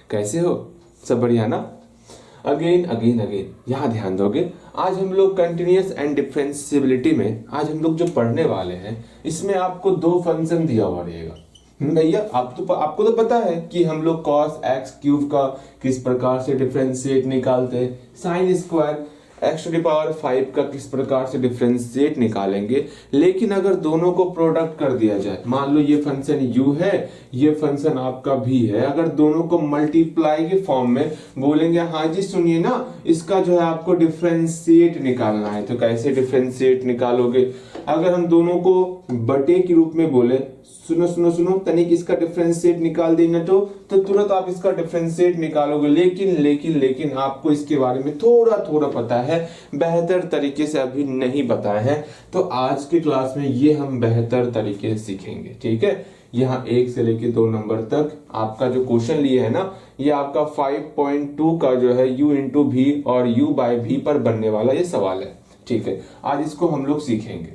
कैसे हो? सब बढ़िया ना? अगेन अगेन अगेन यहाँ ध्यान दोगे। आज हम लोग कंटिन्यूअस एंड डिफरेंशियबिलिटी में आज हम लोग जो पढ़ने वाले हैं, इसमें आपको दो फंक्शन दिया हुआ रहेगा। भैया आपको तो पता है कि हम लोग cos x क्यूब का किस प्रकार से डिफरेंशिएट निकालते हैं, sin square x to the power 5 का किस प्रकार से डिफरेंशिएट निकालेंगे। लेकिन अगर दोनों को प्रोडक्ट कर दिया जाए, मान लो ये फंक्शन u है, ये फंक्शन आपका v है, अगर दोनों को मल्टीप्लाई के फॉर्म में बोलेंगे, हाँ जी सुनिए ना, इसका जो है आपको डिफरेंशिएट निकालना है, तो कैसे डिफरेंशिएट निकालोगे? अगर हम दोनों को बटे के रूप में बोले, सुनो सुनो सुनो, तनिक इसका डिफरेंशिएट निकाल देना तो तुरंत आप इसका डिफरेंशिएट निकालोगे। लेकिन आपको इसके बारे में थोड़ा थोड़ा पता है, बेहतर तरीके से अभी नहीं पता है। तो आज की क्लास में ये हम बेहतर तरीके से सीखेंगे, ठीक है। यहाँ 1 से लेके 2 नंबर तक आपका जो क्वेश्चन लिए है ना, ये आपका 5.2 का जो है u इंटू v और u बाय v पर बनने वाला ये सवाल है, ठीक है। आज इसको हम लोग सीखेंगे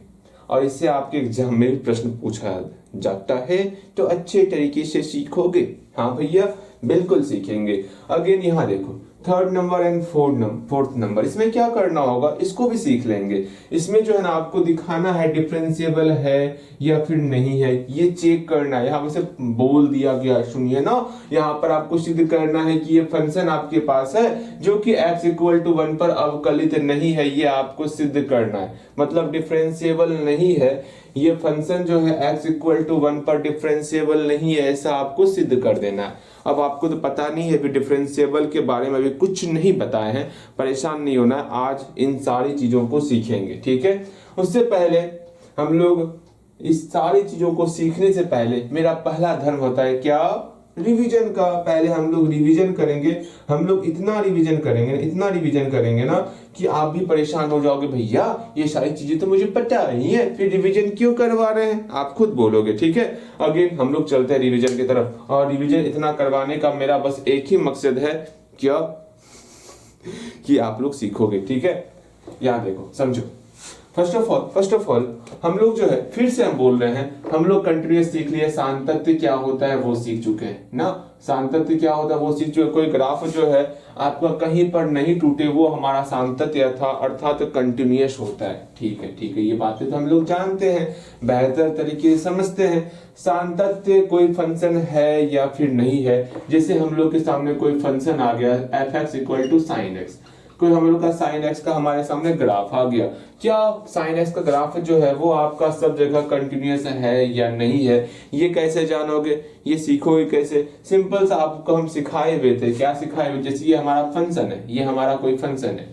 और इससे आपके एग्जाम में भी प्रश्न पूछा जाता है, तो अच्छे तरीके से सीखोगे। हाँ भैया, बिल्कुल सीखेंगे। अगेन यहाँ देखो, 3rd number and 4th number, इसमें क्या करना होगा, इसको भी सीख लेंगे। इसमें जो है ना आपको दिखाना है डिफरेंशिएबल है या फिर नहीं है, ये चेक करना है। यहाँ से बोल दिया गया, सुनिए ना, यहाँ पर आपको सिद्ध करना है कि ये फंक्शन आपके पास है जो कि x इक्वल टू 1 पर अवकलित नहीं है, ये आपको सिद्ध करना है। मतलब डिफरेंशिएबल नहीं है ये फंक्शन, जो है x इक्वल टू 1 पर डिफरेंशिएबल नहीं है, ऐसा आपको सिद्ध कर देना है। अब आपको तो पता नहीं है, फिर डिफरेंशिएबल के बारे में अभी कुछ नहीं बताए हैं, परेशान नहीं होना, आज इन सारी चीजों को सीखेंगे, ठीक है। उससे पहले हम लोग इस सारी चीजों को सीखने से पहले मेरा पहला धर्म होता है क्या, रिवीजन का। पहले हम लोग रिवीजन करेंगे, हम लोग इतना रिवीजन करेंगे ना कि आप भी परेशान हो जाओगे, भैया ये सारी चीजें तो मुझे पता नहीं है, फिर रिवीजन क्यों करवा रहे हैं, आप खुद बोलोगे, ठीक है। अगेन हम लोग चलते हैं रिवीजन की तरफ, और रिवीजन इतना करवाने का मेरा बस एक ही मकसद है, क्या, कि आप लोग सीखोगे, ठीक है। यहाँ देखो, समझो। फर्स्ट ऑफ ऑल हम लोग जो है, फिर से हम बोल रहे हैं, हम लोग कंटिन्यूअस सीख लिए, सान्तत्य क्या होता है वो सीख चुके हैं ना, सान्तत्य क्या होता है वो सीख चुके। कोई ग्राफ जो है आपका कहीं पर नहीं टूटे, वो हमारा सान्तत्य अर्थात कंटिन्यूअस होता है, ठीक है। ये बातें तो हम लोग जानते हैं, बेहतर तरीके से समझते हैं। सान्तत्य कोई फंक्शन है या फिर नहीं है, जैसे हम लोग के सामने कोई फंक्शन आ गया f(x) equal to sin x, कोई हम लोग का sin x का हमारे सामने ग्राफ आ गया, क्या sin x का ग्राफ जो है वो आपका सब जगह कंटिन्यूअस है या नहीं है, ये कैसे जानोगे, ये सीखोगे कैसे? सिंपल सा आपको हम सिखाए हुए थे, क्या सिखाए हुए, जैसे ये हमारा फंक्शन है, ये हमारा कोई फंक्शन है,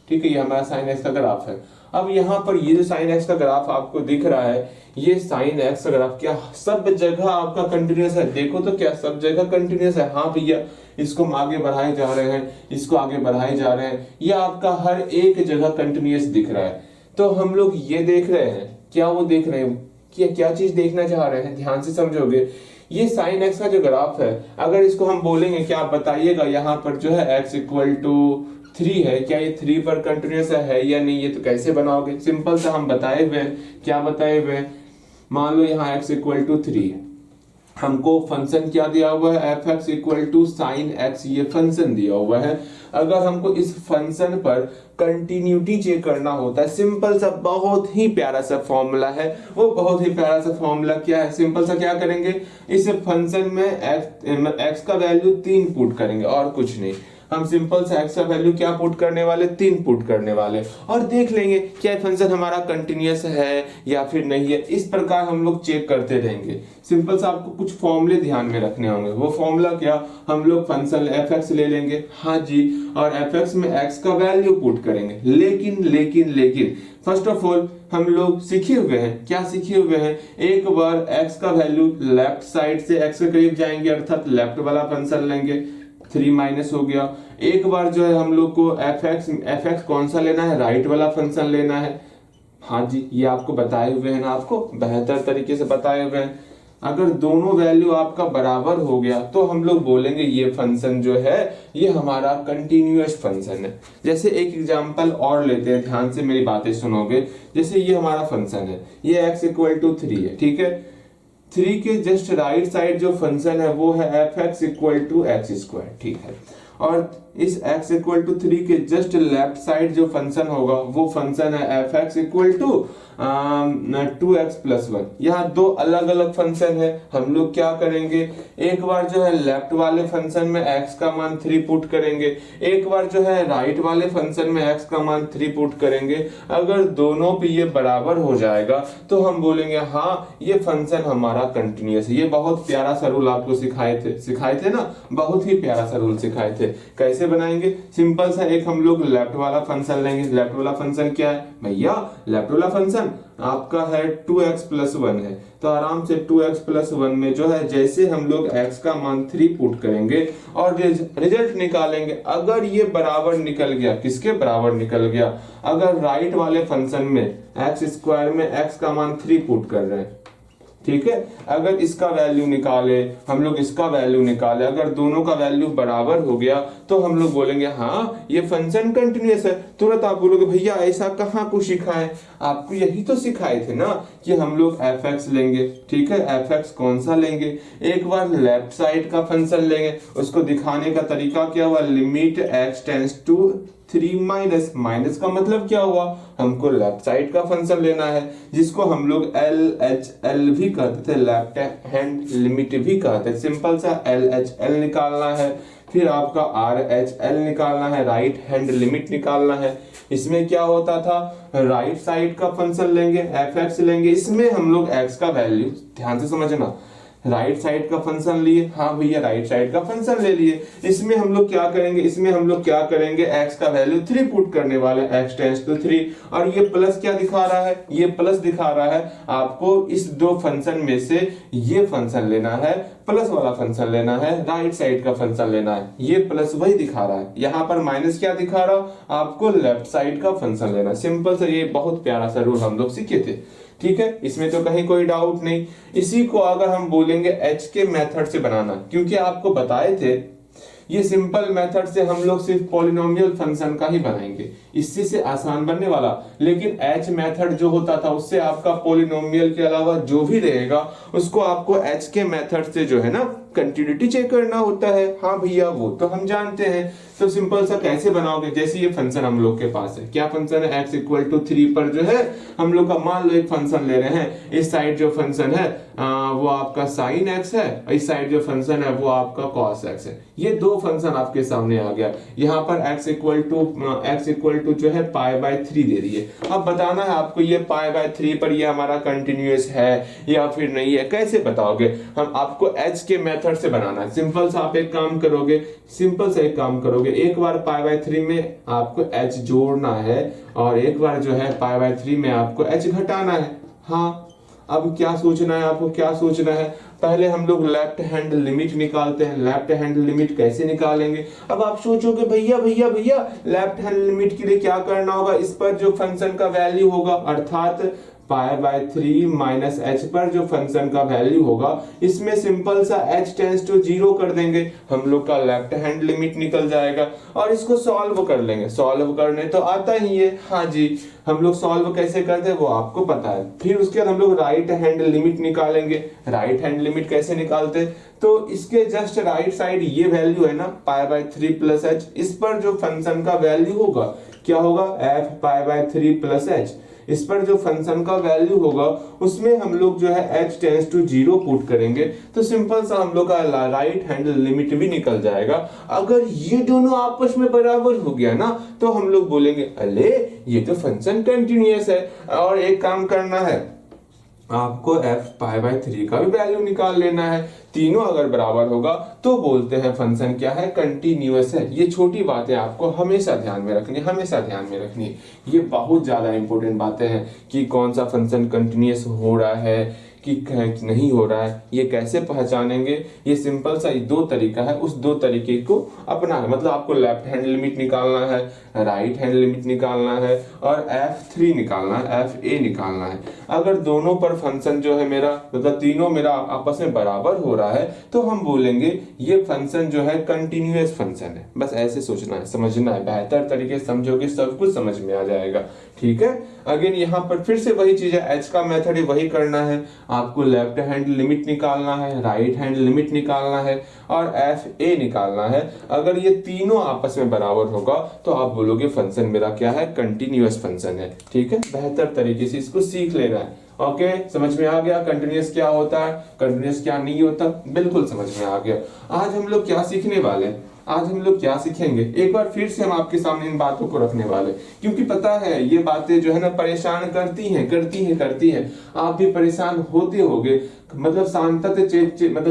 ठीक है, ये हमारा sin x का ग्राफ है। अब यहाँ पर ये जो sin x का ग्राफ आपको दिख रहा है, ये sin x का ग्राफ क्या सब जगह आपका कंटिन्यूअस है? देखो तो क्या सब जगह कंटिन्यूअस है? हाँ भैया, इसको हम आगे बढ़ाए जा रहे हैं, इसको आगे बढ़ाए जा रहे हैं, ये आपका हर एक जगह कंटिन्यूअस दिख रहा है। तो हम लोग ये देख रहे हैं, क्या वो देख रहे हैं, क्या चीज देखना चाह रहे हैं, ध्यान से समझोगे। ये sin x का जो ग्राफ है, अगर इसको हम बोलेंगे, क्या आप बताइएगा, यहाँ पर जो है x इक्वल टू 3 है, क्या ये 3 पर कंटिन्यूअस है या नहीं, ये तो कैसे बनाओगे? सिंपल सा हम बताए हुए, क्या बताए हुए, मान लो यहाँ x इक्वल टू 3 है, हमको फंक्शन क्या दिया हुआ है, f(x) equal to sin x, ये फंक्शन दिया हुआ है। अगर हमको इस फंक्शन पर कंटिन्यूटी चेक करना होता है, सिंपल सा बहुत ही प्यारा सा फॉर्मूला है, वो बहुत ही प्यारा सा फॉर्मूला क्या है, सिंपल सा क्या करेंगे, इस फंक्शन में x का वैल्यू 3 पुट करेंगे और कुछ नहीं। हम सिंपल सा x का वैल्यू क्या पुट करने वाले, 3 पुट करने वाले, और देख लेंगे क्या फंक्शन हमारा कंटिन्यूअस है या फिर नहीं है। इस प्रकार हम लोग चेक करते रहेंगे। सिंपल सा आपको कुछ फॉर्मूले ध्यान में रखने होंगे। वो फॉर्मूला क्या, हम लोग फंक्शन f(x) ले लेंगे, हाँ जी, और f(x) में x का वैल्यू पुट करेंगे। लेकिन फर्स्ट ऑफ ऑल हम लोग सीखे हुए हैं, क्या सीखे हुए हैं, एक बार x का वैल्यू लेफ्ट साइड से x के करीब जाएंगे, अर्थात लेफ्ट वाला फंक्शन लेंगे, 3 माइनस हो गया। एक बार जो है हम लोग को f(x) कौन सा लेना है, राइट वाला फंक्शन लेना है, हाँ जी, ये आपको बताए हुए हैं ना, आपको बेहतर तरीके से बताए हुए हैं। अगर दोनों वैल्यू आपका बराबर हो गया तो हम लोग बोलेंगे ये फंक्शन जो है ये हमारा कंटिन्यूअस फंक्शन है। जैसे एक एग्जांपल और लेते हैं, ध्यान से मेरी बातें सुनोगे। जैसे ये हमारा फंक्शन है, ये x इक्वल टू 3 है, ठीक है, 3 के जस्ट राइट साइड जो फंक्शन है वो है F X equal to X square, ठीक है। और इस x इक्वल टू 3 के जस्ट लेफ्ट साइड जो फंक्शन होगा वो फंक्शन है F X equal to 2x plus 1। यहाँ दो अलग अलग फंक्शन है, हम लोग क्या करेंगे, एक बार जो है लेफ्ट वाले फंक्शन में x का मान 3 पुट करेंगे, एक बार जो है राइट वाले फंक्शन में x का मान 3 पुट करेंगे। अगर दोनों पे ये बराबर हो जाएगा तो हम बोलेंगे हाँ ये फंक्शन हमारा कंटिन्यूअस है। ये बहुत प्यारा सा रूल आपको सिखाए थे ना, बहुत ही प्यारा सा रूल सिखाए थे। कैसे बनाएंगे, सिंपल सा एक हम लोग लेफ्ट वाला फंक्शन लेंगे। लेफ्ट वाला फंक्शन क्या है भैया, लेफ्ट वाला फंक्शन आपका है 2x प्लस 1 है, तो आराम से 2x प्लस 1 में जो है जैसे हम लोग x का मान 3 पुट करेंगे और रिजल्ट निकालेंगे। अगर ये बराबर निकल गया, किसके बराबर निकल गया, अगर राइट वाले फंक्शन में x स्क्वायर में x का मान 3 पुट कर रहे हैं, ठीक है, अगर इसका वैल्यू निकाले हम लोग, इसका वैल्यू निकाले, अगर दोनों का वैल्यू बराबर हो गया तो हम लोग बोलेंगे हाँ ये फंक्शन कंटिन्यूअस है। तुरंत आप बोलोगे भैया ऐसा कहाँ को सिखा है, आपको यही तो सिखाए थे ना कि हम लोग एफ एक्स लेंगे, ठीक है। एफ एक्स कौन सा लेंगे, एक बार लेफ्ट साइड का फंक्शन लेंगे, उसको दिखाने का तरीका क्या हुआ, limit X tends to 3 minus, minus का मतलब क्या हुआ, हमको लेफ्ट साइड का फंक्शन लेना है जिसको हम लोग एल एच एल भी कहते थे, लेफ्ट हैंड लिमिट भी कहते थे। सिंपल सा एल एच एल निकालना है, फिर आपका आर एच एल निकालना है, राइट हैंड लिमिट निकालना है। इसमें क्या होता था, राइट साइड का फंक्शन लेंगे, एफ एक्स लेंगे, इसमें हम लोग एक्स का वैल्यू, ध्यान से समझना, राइट साइड का फंक्शन लिए, हाँ भैया राइट साइड का फंक्शन ले लिए, इसमें हम लोग क्या करेंगे, इसमें हम लोग क्या करेंगे, x का वैल्यू 3 पुट करने वाले, x टेंड्स टू 3, और ये प्लस क्या दिखा रहा है, ये प्लस दिखा रहा है। आपको इस दो फंक्शन में से ये फंक्शन लेना है, प्लस वाला फंक्शन लेना है, राइट साइड का फंक्शन लेना है, ये प्लस वही दिखा रहा है। यहाँ पर माइनस क्या दिखा रहा, आपको लेफ्ट साइड का फंक्शन लेना। सिंपल सा, ये बहुत प्यारा सा रूल हम लोग सीखे थे, ठीक है, इसमें तो कहीं कोई डाउट नहीं। इसी को अगर हम बोलेंगे एच के मेथड से बनाना, क्योंकि आपको बताए थे ये सिंपल मेथड से हम लोग सिर्फ पॉलिनोमियल फंक्शन का ही बनाएंगे, इससे से आसान बनने वाला। लेकिन एच मेथड जो होता था उससे आपका पॉलिनोमियल के अलावा जो भी रहेगा उसको आपको एच के मेथड से जो है ना कंटिन्यूटी चेक करना होता है। हाँ भैया वो तो हम जानते हैं। तो सिंपल सा कैसे बनाओगे, जैसे ये फंक्शन हम लोग के पास है, क्या फंक्शन है, x इक्वल टू 3 पर जो है हम लोग का, मान लो एक फंक्शन ले रहे हैं, इस साइड जो फंक्शन है वो आपका साइन x है, इस साइड जो फंक्शन है वो आपका कॉस x है। ये दो फंक्शन आपके सामने आ गया। यहाँ पर x इक्वल टू जो है π/3 दे रही है। अब बताना है आपको ये π/3 पर ये हमारा कंटिन्यूअस है या फिर नहीं है। कैसे बताओगे, हम आपको h के मेथड से बनाना है। सिंपल सा आप एक काम करोगे, एक बार π/3 में आपको h जोड़ना है और एक बार जो है π/3 में आपको h घटाना है। हाँ, अब क्या सोचना है आपको, क्या सोचना है, पहले हम लोग लेफ्ट हैंड लिमिट निकालते हैं। लेफ्ट हैंड लिमिट कैसे निकालेंगे, अब आप सोचोगे भैया लेफ्ट हैंड लिमिट के लिए क्या करना होगा, इस पर जो फंक्शन का वैल्यू होगा अर्थात π/3 माइनस h पर जो फंक्शन का वैल्यू होगा, इसमें सिंपल सा h टेंड्स टू 0 कर देंगे, हम लोग का लेफ्ट हैंड लिमिट निकल जाएगा और इसको सॉल्व कर लेंगे। सॉल्व करने तो आता ही है, हाँ जी, हम लोग सॉल्व कैसे करते हैं वो आपको पता है। फिर उसके बाद हम लोग राइट हैंड लिमिट निकालेंगे। राइट हैंड लिमिट कैसे निकालते, तो इसके जस्ट राइट साइड ये वैल्यू है ना π/3 प्लस h, इस पर जो फंक्शन का वैल्यू होगा क्या होगा, f π/3 प्लस h, इस पर जो फंक्शन का वैल्यू होगा उसमें हम लोग जो है h टेंड्स टू 0 पुट करेंगे, तो सिंपल सा हम लोग का राइट हैंड लिमिट भी निकल जाएगा। अगर ये दोनों आपस में बराबर हो गया ना तो हम लोग बोलेंगे अरे ये तो फंक्शन कंटिन्यूअस है। और एक काम करना है, आपको f π/3 का भी वैल्यू निकाल लेना है। तीनों अगर बराबर होगा तो बोलते हैं फंक्शन क्या है, कंटिन्यूअस है। ये छोटी बातें आपको हमेशा ध्यान में रखनी है। ये बहुत ज्यादा इंपॉर्टेंट बातें हैं कि कौन सा फंक्शन कंटिन्यूअस हो रहा है कि नहीं हो रहा है, ये कैसे पहचानेंगे। ये सिंपल सा दो तरीका है, उस दो तरीके को अपना है। मतलब आपको लेफ्ट हैंड लिमिट निकालना है, राइट हैंड लिमिट निकालना है और f3 निकालना है, fa निकालना है। अगर दोनों पर फंक्शन जो है मेरा, मतलब तीनों मेरा आपस में बराबर हो रहा है तो हम बोलेंगे ये फंक्शन जो है कंटिन्यूअस फंक्शन है। बस ऐसे सोचना है, समझना है, बेहतर तरीके से समझोगे सब कुछ समझ में आ जाएगा। ठीक है, अगेन यहाँ पर फिर से वही चीज है, h का मेथड वही करना है। आपको लेफ्ट हैंड लिमिट निकालना है, राइट हैंड लिमिट निकालना है और एफ ए निकालना है। अगर ये तीनों आपस में बराबर होगा तो आप बोलोगे फंक्शन मेरा क्या है, कंटिन्यूअस फंक्शन है। ठीक है, बेहतर तरीके से इसको सीख लेना है। ओके, समझ में आ गया कंटिन्यूअस क्या होता है, कंटिन्यूअस क्या नहीं होता, बिल्कुल समझ में आ गया। आज हम लोग क्या सीखने वाले हैं, आज हम लोग क्या सीखेंगे, एक बार फिर से हम आपके सामने इन बातों को रखने वाले, क्योंकि पता है ये बातें जो है ना परेशान करती हैं। आप भी परेशान होते होगे। मतलब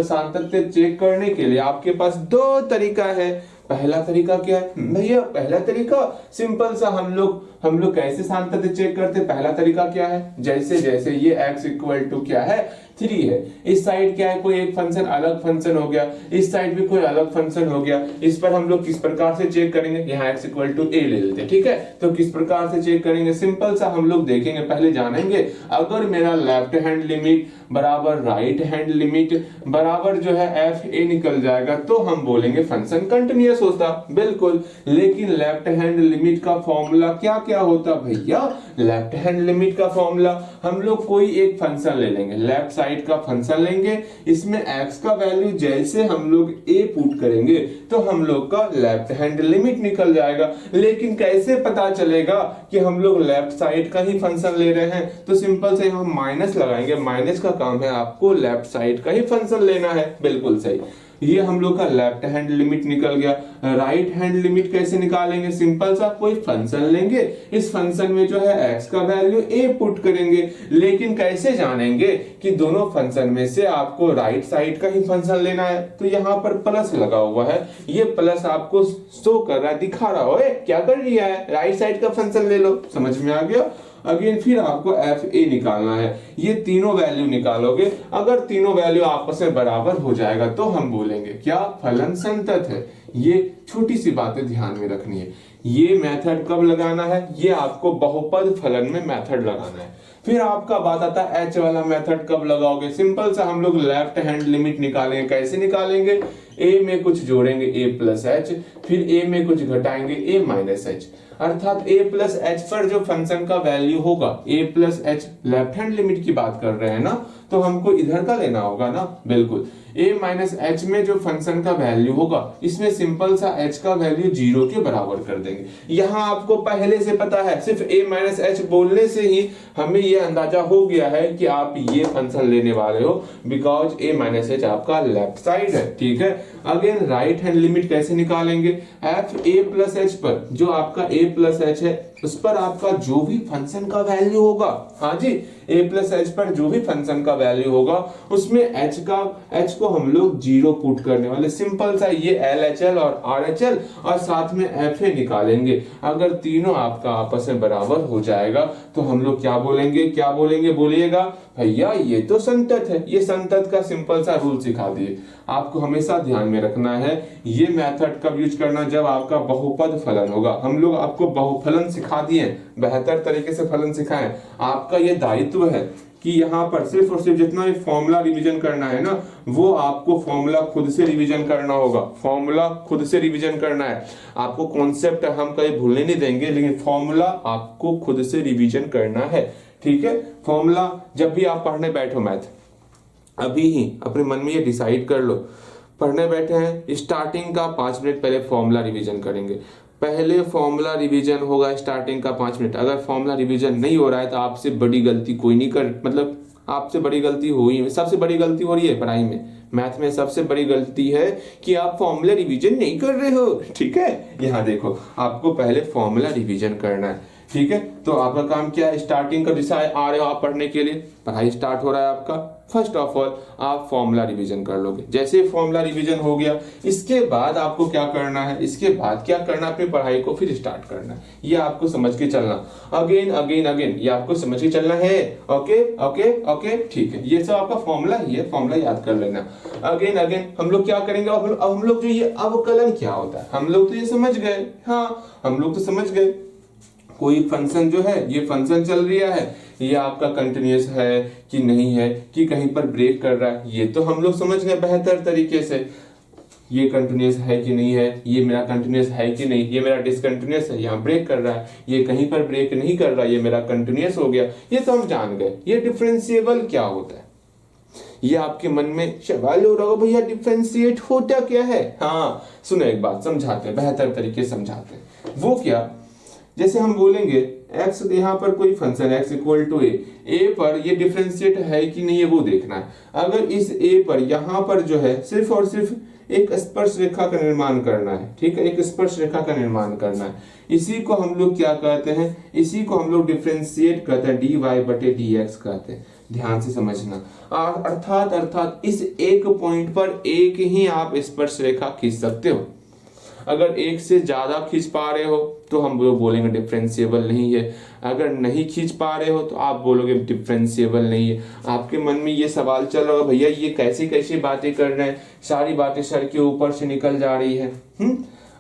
सातत्य चेक करने के लिए आपके पास दो तरीका है। पहला तरीका क्या है भैया, पहला तरीका सिंपल सा, हम लोग कैसे सातत्य चेक करते, पहला तरीका क्या है, जैसे ये x इक्वल टू क्या है 3 है, इस साइड क्या है कोई एक फंक्शन अलग फंक्शन हो गया, इस साइड भी कोई अलग फंक्शन हो गया, इस पर हम लोग किस प्रकार से चेक करेंगे, यहाँ x इक्वल टू a ले लेते हैं। ठीक है, तो किस प्रकार से चेक करेंगे, सिंपल सा हम लोग देखेंगे, पहले जानेंगे अगर मेरा लेफ्ट हैंड लिमिट बराबर राइट हैंड लिमिट बराबर जो है एफ ए निकल जाएगा तो हम बोलेंगे फंक्शन कंटिन्यूअस होता, बिल्कुल। लेकिन लेफ्ट हैंड लिमिट का फॉर्मूला क्या क्या होता भैया, लेफ्ट हैंड लिमिट का फॉर्मूला हम लोग कोई एक फंक्शन ले लेंगे, लेफ्ट साइड का फंक्शन लेंगे, इसमें x का वैल्यू जैसे हम लोग a पुट करेंगे तो हम लोग का लेफ्ट हैंड लिमिट निकल जाएगा। लेकिन कैसे पता चलेगा कि हम लोग लेफ्ट साइड का ही फंक्शन ले रहे हैं, तो सिंपल से हम माइनस लगाएंगे, माइनस का काम है आपको लेफ्ट साइड का ही फंक्शन लेना है, बिल्कुल सही। ये हम लोग का लेफ्ट हैंड लिमिट निकल गया। राइट हैंड लिमिट कैसे निकालेंगे, सिंपल सा कोई फंक्शन लेंगे, इस फंक्शन में जो है x का वैल्यू a पुट करेंगे। लेकिन कैसे जानेंगे कि दोनों फंक्शन में से आपको राइट साइड का ही फंक्शन लेना है, तो यहाँ पर प्लस लगा हुआ है, ये प्लस आपको शो कर रहा है, दिखा रहा हो क्या कर दिया है, राइट साइड का फंक्शन ले लो। समझ में आ गया। अगेन फिर आपको एफ ए निकालना है, ये तीनों वैल्यू निकालोगे, अगर तीनों वैल्यू आपस में बराबर हो जाएगा तो हम बोलेंगे क्या, फलन संतत है। ये छोटी सी बातें ध्यान में रखनी है। ये मेथड कब लगाना है, ये आपको बहुपद फलन में मेथड लगाना है। फिर आपका बात आता है एच वाला मेथड कब लगाओगे, सिंपल सा हम लोग लेफ्ट हैंड लिमिट निकालेंगे। कैसे निकालेंगे, a में कुछ जोड़ेंगे a प्लस एच, फिर a में कुछ घटाएंगे a माइनस एच, अर्थात a प्लस एच पर जो फंक्शन का वैल्यू होगा, a plus H left hand limit की बात कर रहे हैं ना, तो हमको इधर का लेना होगा ना, बिल्कुल। a माइनस एच में जो फंक्शन का वैल्यू होगा, इसमें सिंपल सा h का वैल्यू 0 के बराबर कर देंगे। यहाँ आपको पहले से पता है, सिर्फ a माइनस एच बोलने से ही हमें ये अंदाजा हो गया है कि आप ये फंक्शन लेने वाले हो, बिकॉज a माइनस एच आपका लेफ्ट साइड है। ठीक है, अगेन राइट हैंड लिमिट कैसे निकालेंगे, एफ ए प्लस एच पर, जो आपका a प्लस एच है उस पर आपका जो भी फंक्शन का वैल्यू होगा, हाँ जी, a प्लस एच पर जो भी फंक्शन का वैल्यू होगा उसमें h को हम लोग 0 पुट करने वाले, सिंपल सा ये LHL और RHL और साथ में FA निकालेंगे। अगर तीनों आपका आपस में बराबर हो जाएगा तो हम लोग क्या बोलेंगे बोलिएगा भैया ये तो संतत है। ये संतत का सिंपल सा रूल सिखा दिए। आपको हमेशा ध्यान में रखना है ये मेथड कब यूज करना, जब आपका बहुपद फलन होगा। हम लोग आपको बहुफलन सिखा दिए, बेहतर तरीके से फलन सिखाएं। आपका ये दायित्व है कि यहाँ पर सिर्फ और सिर्फ जितना भी फॉर्मूला रिवीजन करना है ना, वो आपको फॉर्मूला खुद से रिवीजन करना होगा, फॉर्मूला खुद से रिवीजन करना है। आपको कॉन्सेप्ट हम कहीं भूलने नहीं देंगे, लेकिन फॉर्मूला आपको खुद से रिवीजन करना है। ठीक है, फॉर्मूला जब भी आप पढ़ने बैठो मैथ, अभी ही अपने मन में ये डिसाइड कर लो, पढ़ने बैठे हैं स्टार्टिंग का 5 मिनट पहले फॉर्मूला रिवीजन करेंगे। पहले फॉर्मूला रिवीजन होगा स्टार्टिंग का 5 मिनट। अगर फॉर्मूला रिवीजन नहीं हो रहा है तो आपसे बड़ी गलती कोई नहीं कर, मतलब आपसे बड़ी गलती हुई, सबसे बड़ी गलती हो रही है पढ़ाई में, मैथ में सबसे बड़ी गलती है कि आप फॉर्मूला रिवीजन नहीं कर रहे हो। ठीक है, यहाँ देखो आपको पहले फॉर्मूला रिवीजन करना है। ठीक है, तो आपका काम क्या है, स्टार्टिंग का जैसा आ रहे हो आप पढ़ने के लिए, पढ़ाई स्टार्ट हो रहा है आपका, फर्स्ट ऑफ ऑल आप फॉर्मूला रिवीजन कर लोगे। जैसे फॉर्मूला रिवीजन हो गया, इसके बाद आपको क्या करना है, इसके बाद क्या करना, अपनी पढ़ाई को फिर स्टार्ट करना है। ये आपको समझ के चलना, अगेन ये आपको समझ के चलना है। ओके, ठीक है, ये सब आपका फॉर्मूला ही है, फॉर्मूला याद कर लेना। अगेन हम लोग क्या करेंगे, अब हम लोग जो ये अवकलन क्या होता है, हम लोग तो ये समझ गए, हाँ हम लोग तो समझ गए। कोई फंक्शन जो है, ये फंक्शन चल रहा है, ये आपका कंटिन्यूअस है कि नहीं है, कि कहीं पर ब्रेक कर रहा है, ये तो हम लोग समझ गए बेहतर तरीके से। ये कंटिन्यूअस है कि नहीं है, ये मेरा कंटिन्यूअस है कि नहीं, ये मेरा डिसकंटिन्यूअस है, यहाँ ब्रेक कर रहा है, ये कहीं पर ब्रेक नहीं कर रहा है, ये मेरा कंटिन्यूअस हो गया, ये तो हम जान गए। ये डिफरेंशिएबल क्या होता है, ये आपके मन में सवाल हो रहा होगा, भैया डिफरेंशिएट होता क्या है। हाँ सुनो, एक बात समझाते हैं, बेहतर तरीके से समझाते हैं। वो क्या, जैसे हम बोलेंगे x, यहाँ पर कोई फंक्शन x इक्वल टू ए पर ये डिफरेंशिएट है कि नहीं है वो देखना है। अगर इस a पर यहाँ पर जो है सिर्फ और सिर्फ एक स्पर्श रेखा का निर्माण करना है, ठीक है, एक स्पर्श रेखा का निर्माण करना है, इसी को हम लोग क्या कहते हैं, इसी को हम लोग डिफरेंशिएट कहते हैं, dy/dx कहते हैं। ध्यान से समझना, अर्थात इस एक पॉइंट पर एक ही आप स्पर्श रेखा खींच सकते हो। अगर एक से ज्यादा खींच पा रहे हो तो हम लोग बोलेंगे डिफरेंशिएबल नहीं है, अगर नहीं खींच पा रहे हो तो आप बोलोगे डिफरेंशिएबल नहीं है। आपके मन में ये सवाल चल रहा होगा, भैया ये कैसी कैसी बातें कर रहे हैं, सारी बातें सर के ऊपर से निकल जा रही है।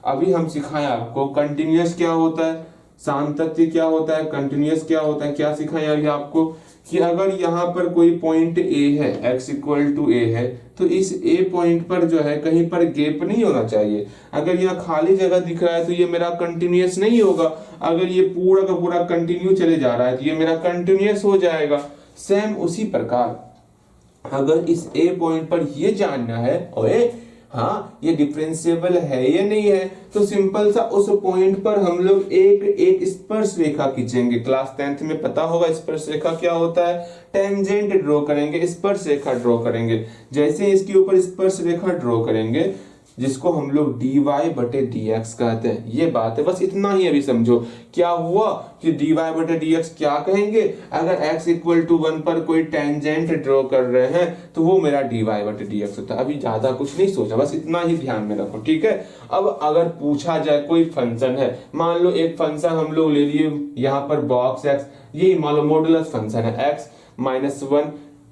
अभी हम सिखाएं आपको कंटिन्यूअस क्या होता है, सातत्य क्या होता है, कंटिन्यूअस क्या होता है, क्या सिखाएं अभी आपको कि अगर यहाँ पर कोई पॉइंट ए है, x इक्वल टू ए है, तो इस ए पॉइंट पर जो है कहीं पर गैप नहीं होना चाहिए। अगर यहाँ खाली जगह दिख रहा है तो ये मेरा कंटिन्यूअस नहीं होगा, अगर ये पूरा का पूरा कंटिन्यू चले जा रहा है तो ये मेरा कंटिन्यूअस हो जाएगा। सेम उसी प्रकार अगर इस ए पॉइंट पर ये जानना है, ओए हाँ ये डिफरेंशिएबल है या नहीं है, तो सिंपल सा उस पॉइंट पर हम लोग एक स्पर्श रेखा खींचेंगे। क्लास 10th में पता होगा स्पर्श रेखा क्या होता है, टेंजेंट ड्रॉ करेंगे, स्पर्श रेखा ड्रॉ करेंगे। जैसे इसके ऊपर स्पर्श रेखा ड्रॉ करेंगे जिसको हम लोग dy/dx कहते हैं, ये बात है, बस इतना ही अभी समझो। क्या हुआ कि dy/dx क्या कहेंगे, अगर x इक्वल टू 1 पर कोई टेंजेंट ड्रॉ कर रहे हैं तो वो मेरा dy/dx होता है। अभी ज्यादा कुछ नहीं सोचा, बस इतना ही ध्यान में रखो, ठीक है। अब अगर पूछा जाए कोई फंक्शन है, मान लो एक फंक्शन हम लोग ले लिए यहाँ पर बॉक्स x, ये मान लो मॉडुलस फंक्शन है x-1,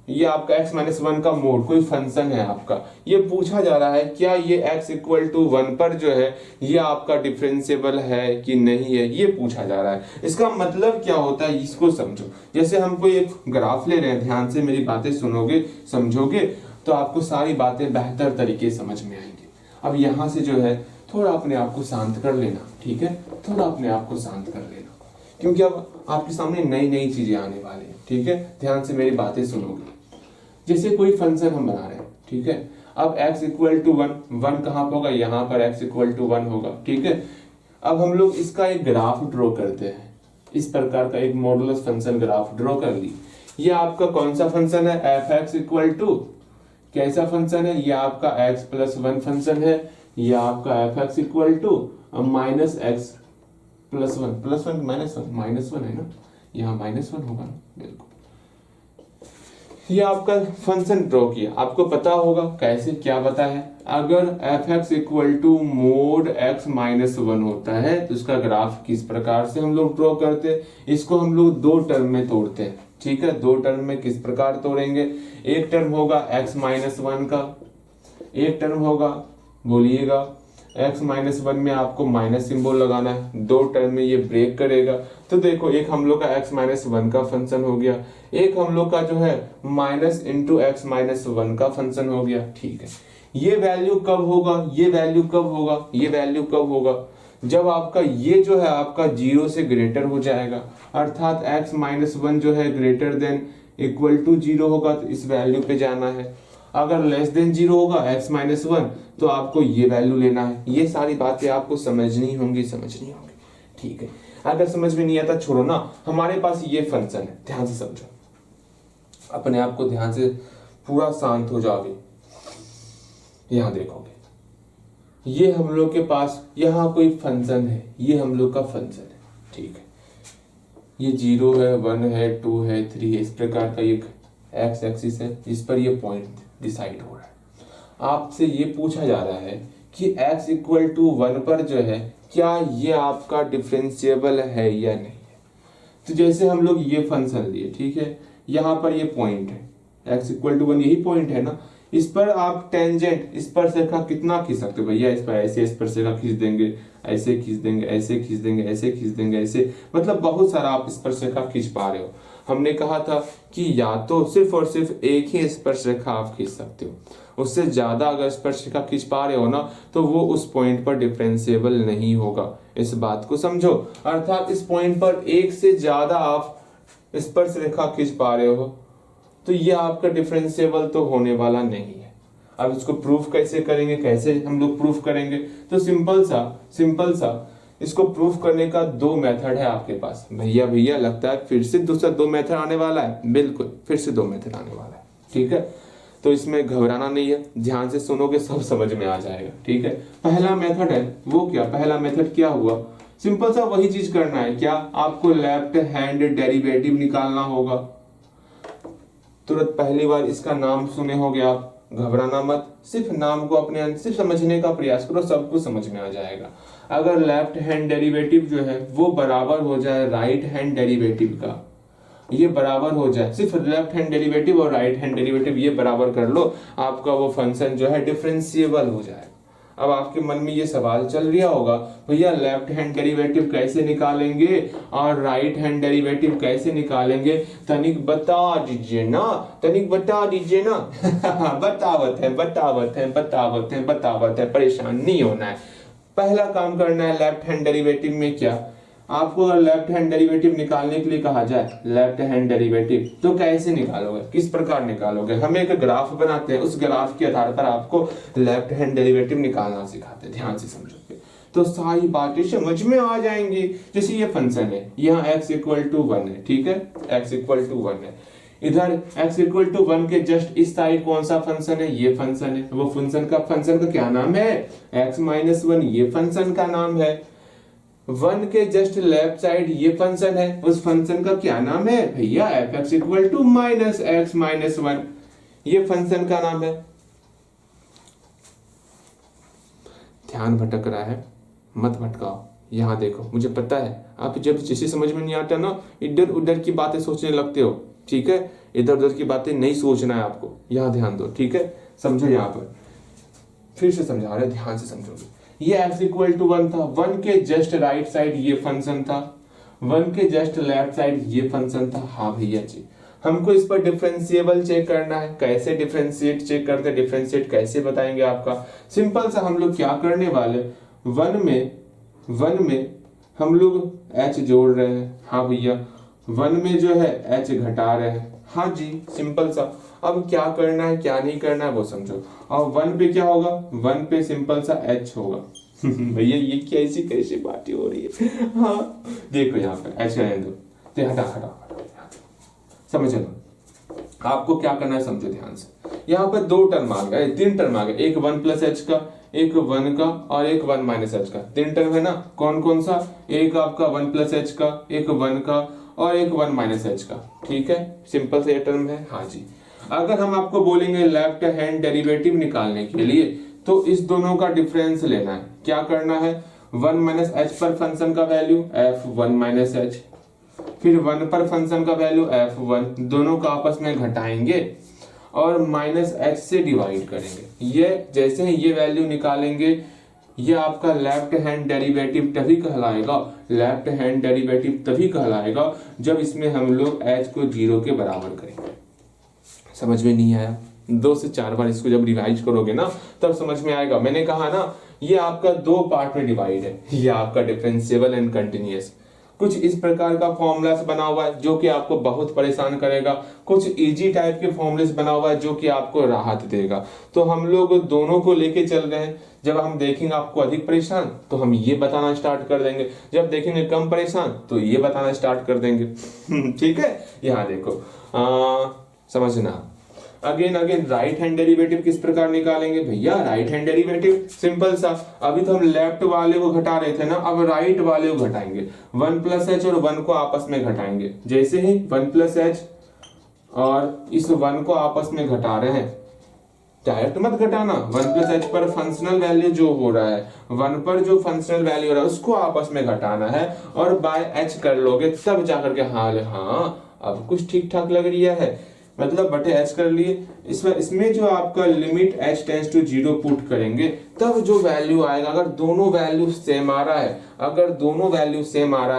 ये आपका x-1 का मोड कोई फंक्शन है आपका, ये पूछा जा रहा है क्या ये x इक्वल टू 1 पर जो है ये आपका डिफरेंशिएबल है कि नहीं है, ये पूछा जा रहा है। इसका मतलब क्या होता है इसको समझो। जैसे हम कोई एक ग्राफ ले रहे हैं, ध्यान से मेरी बातें सुनोगे समझोगे तो आपको सारी बातें बेहतर तरीके से समझ में आएंगी। अब यहाँ से जो है थोड़ा अपने आप को शांत कर लेना, ठीक है, थोड़ा अपने आप को शांत कर लेना, क्योंकि अब आपके सामने नई नई चीजें आने वाली है, ठीक है। ध्यान से मेरी बातें सुनोगे। जैसे कोई फंक्शन हम बना रहे हैं, ठीक है, अब x इक्वल टू 1 कहाँ पर होगा, यहाँ पर x इक्वल टू 1 होगा, ठीक है। अब हम लोग इसका एक ग्राफ ड्रॉ करते हैं, इस प्रकार का एक मॉडुलस फंक्शन ग्राफ ड्रॉ कर ली। ये आपका कौन सा फंक्शन है, f(x) इक्वल टू कैसा फंक्शन है, ये आपका x+1 फंक्शन है, ये आपका f(x) इक्वल टू -x+1 है ना, यहाँ -1 होगा ना, बिल्कुल। ये आपका फंक्शन ड्रॉ किया, आपको पता होगा कैसे, क्या पता है, अगर f(x) equal to mode x-1 होता है तो इसका ग्राफ किस प्रकार से हम लोग ड्रॉ करते हैं, इसको हम लोग दो टर्म में तोड़ते हैं, ठीक है। दो टर्म में किस प्रकार तोड़ेंगे, एक टर्म होगा x-1 का, एक टर्म होगा, बोलिएगा x-1 में आपको माइनस सिंबल लगाना है, दो टर्म में ये ब्रेक करेगा। तो देखो एक हम लोग का x-1 का फंक्शन हो गया, एक हम लोग का जो है -x-1 का फंक्शन हो गया, ठीक है। ये वैल्यू कब होगा, ये वैल्यू कब होगा, ये वैल्यू कब होगा, जब आपका ये जो है आपका 0 से ग्रेटर हो जाएगा, अर्थात x-1 जो है ग्रेटर देन इक्वल टू 0 होगा तो इस वैल्यू पे जाना है। अगर लेस देन 0 होगा x-1 तो आपको ये वैल्यू लेना है। ये सारी बातें आपको समझनी होंगी, ठीक है। अगर समझ में नहीं आता छोड़ो ना, हमारे पास ये फंक्शन है, ध्यान से समझो, अपने आप को ध्यान से पूरा शांत हो जाओगे। यहाँ देखोगे ये हम लोग के पास यहाँ कोई फंक्शन है, ये हम लोग का फंक्शन है, ठीक है। ये 0 है, 1 है, 2 है, 3 है, इस प्रकार का एक एक्स एक्सिस है, इस पर ये पॉइंट डिसाइड हो रहा है। आपसे ये पूछा जा रहा है कि x इक्वल टू 1 पर जो है क्या ये आपका डिफरेंशिएबल है या नहीं है। तो जैसे हम लोग ये फंक्शन लिए, ठीक है, यहाँ पर ये पॉइंट है x इक्वल टू 1, यही पॉइंट है ना, इस पर आप टेंजेंट स्पर्शरेखा कितना खींच सकते हो भैया, इस पर ऐसे स्पर्शरेखा खींच देंगे, ऐसे खींच देंगे, ऐसे खींच देंगे, ऐसे खींच देंगे, ऐसे, मतलब बहुत सारा आप स्पर्शरेखा खींच पा रहे हो। हमने कहा था कि या तो सिर्फ और सिर्फ एक ही स्पर्शरेखा आप खींच सकते हो, उससे ज्यादा अगर स्पर्शरेखा खींच पा रहे हो ना तो वो उस पॉइंट पर डिफरेंशिएबल नहीं होगा। इस बात को समझो, अर्थात इस पॉइंट पर एक से ज्यादा आप स्पर्शरेखा खींच पा रहे हो तो ये आपका डिफरेंशिएबल तो होने वाला नहीं है। अब इसको प्रूफ कैसे करेंगे, कैसे हम लोग प्रूफ करेंगे, तो सिंपल सा इसको प्रूफ करने का दो मेथड है आपके पास। भैया लगता है फिर से दूसरा दो मेथड आने वाला है। बिल्कुल फिर से दो मेथड आने वाला है, ठीक है। तो इसमें घबराना नहीं है, ध्यान से सुनोगे सब समझ में आ जाएगा, ठीक है। पहला मेथड है वो क्या, पहला मेथड क्या हुआ, सिंपल सा वही चीज करना है। क्या आपको लेफ्ट हैंड डेरिवेटिव निकालना होगा। तुरंत पहली बार इसका नाम सुने होगे आप, घबराना मत, सिर्फ नाम को अपने सिर्फ समझने का प्रयास करो, सब कुछ समझ में आ जाएगा। अगर लेफ्ट हैंड डेरिवेटिव जो है वो बराबर हो जाए राइट हैंड डेरिवेटिव का, ये बराबर हो जाए, सिर्फ लेफ्ट हैंड डेरिवेटिव और राइट हैंड डेरिवेटिव ये बराबर कर लो, आपका वो फंक्शन जो है डिफरेंशिएबल हो जाए। अब आपके मन में ये सवाल चल रहा होगा, भैया लेफ्ट हैंड डेरिवेटिव कैसे निकालेंगे और राइट हैंड डेरिवेटिव कैसे निकालेंगे, तनिक बता दीजिए ना, बतावत है, परेशान नहीं होना है। पहला काम करना है लेफ्ट हैंड डेरिवेटिव में क्या, आपको अगर लेफ्ट हैंड डेरिवेटिव निकालने के लिए कहा जाए लेफ्ट हैंड डेरिवेटिव, तो कैसे निकालोगे, किस प्रकार निकालोगे। हम एक ग्राफ बनाते हैं, उस ग्राफ के आधार पर आपको लेफ्ट हैंड डेरिवेटिव निकालना सिखाते हैं, ध्यान से समझोगे तो सारी बातें समझ में आ जाएंगी। जैसे ये फंक्शन है, यहाँ x इक्वल टू 1 है, ठीक है, x इक्वल टू 1 है, इधर x इक्वल टू 1 के जस्ट इस साइड कौन सा फंक्शन है, ये फंक्शन है। वो फंक्शन का क्या नाम है, x माइनस 1, ये फंक्शन का नाम है। 1 के जस्ट लेफ्ट साइड ये फंक्शन है, उस फंक्शन का क्या नाम है भैया, fx equal to minus x minus 1, ये फंक्शन का नाम है। ध्यान भटक रहा है, मत भटकाओ, यहाँ देखो, मुझे पता है आप जब जिसे समझ में नहीं आता ना, इधर उधर की बातें सोचने लगते हो, ठीक है। इधर उधर की बातें नहीं सोचना है आपको, यहाँ ध्यान दो, ठीक है। समझो, यहाँ पर फिर से समझा रहे, ध्यान से समझोगे। ये x इक्वल टू 1 था, 1 के जस्ट राइट साइड ये फंक्शन था, 1 के जस्ट लेफ्ट साइड ये फंक्शन था। हाँ भैया जी, हमको इस पर डिफरेंशिएबल चेक करना है। कैसे डिफरेंशिएट चेक करते हैं, डिफरेंशिएट कैसे बताएंगे आपका, सिंपल सा हम लोग क्या करने वाले, 1 में हम लोग h जोड़ रहे हैं। हाँ भैया, 1 में जो है h घटा रहे हैं। हाँ जी, सिंपल सा। अब क्या करना है क्या नहीं करना है वो समझो। और 1 पे क्या होगा, 1 पे सिंपल सा h होगा। भैया ये कैसी बातें हो रही है। हाँ देखो यहाँ पर h का दो, तो हटा समझ लो। आपको क्या करना है समझो ध्यान से। यहाँ पर 2 टर्म आ गए, 3 टर्म आ गए, एक 1 प्लस h का, एक 1 का और एक 1 माइनस h का। 3 टर्म है ना, कौन सा, एक आपका 1 प्लस h का, एक 1 का और एक 1 माइनस h का, ठीक है। सिंपल से ये टर्म है। हाँ जी, अगर हम आपको बोलेंगे लेफ्ट हैंड डेरिवेटिव निकालने के लिए, तो इस दोनों का डिफरेंस लेना है। क्या करना है, 1 माइनस h पर फंक्शन का वैल्यू f1 माइनस h, फिर 1 पर फंक्शन का वैल्यू f1, दोनों का आपस में घटाएंगे और माइनस h से डिवाइड करेंगे। ये जैसे ही ये वैल्यू निकालेंगे, ये आपका लेफ्ट हैंड डेरिवेटिव तभी कहलाएगा, लेफ्ट हैंड डेरिवेटिव तभी कहलाएगा जब इसमें हम लोग h को 0 के बराबर करेंगे। समझ में नहीं आया, 2 से 4 बार इसको जब रिवाइज करोगे ना तब समझ में आएगा। मैंने कहा ना, ये आपका 2 पार्ट में डिवाइड है, ये आपका डिफरेंशिएबल एंड कंटिन्यूअस। कुछ इस प्रकार का फॉर्मूला बना हुआ है जो कि आपको बहुत परेशान करेगा, कुछ इजी टाइप के फॉर्मूले बना हुआ है जो कि आपको राहत देगा। तो हम लोग दोनों को लेके चल रहे हैं। जब हम देखेंगे आपको अधिक परेशान तो हम ये बताना स्टार्ट कर देंगे, जब देखेंगे कम परेशान तो ये बताना स्टार्ट कर देंगे। ठीक है, यहाँ देखो समझना। अगेन राइट हैंड डेरिवेटिव किस प्रकार निकालेंगे भैया, राइट हैंड डेरिवेटिव सिंपल सा, अभी तो हम लेफ्ट वाले को घटा रहे थे ना, अब राइट वाले को घटाएंगे। 1 प्लस h और 1 को आपस में घटाएंगे। जैसे ही 1 प्लस h और इस 1 को आपस में घटा रहे हैं, डायरेक्ट मत घटाना, 1 प्लस h पर फंक्शनल वैल्यू जो हो रहा है, 1 पर जो फंक्शनल वैल्यू हो रहा है उसको आपस में घटाना है और बाय h कर लोगे, तब जाकर के हाँ अब कुछ ठीक ठाक लग रही है, मतलब बटे h कर लिए। इसमें जो आपका limit h tends to 0 put करेंगे, तब जो वैल्यू आएगा, अगर दोनों वैल्यू सेम आ रहा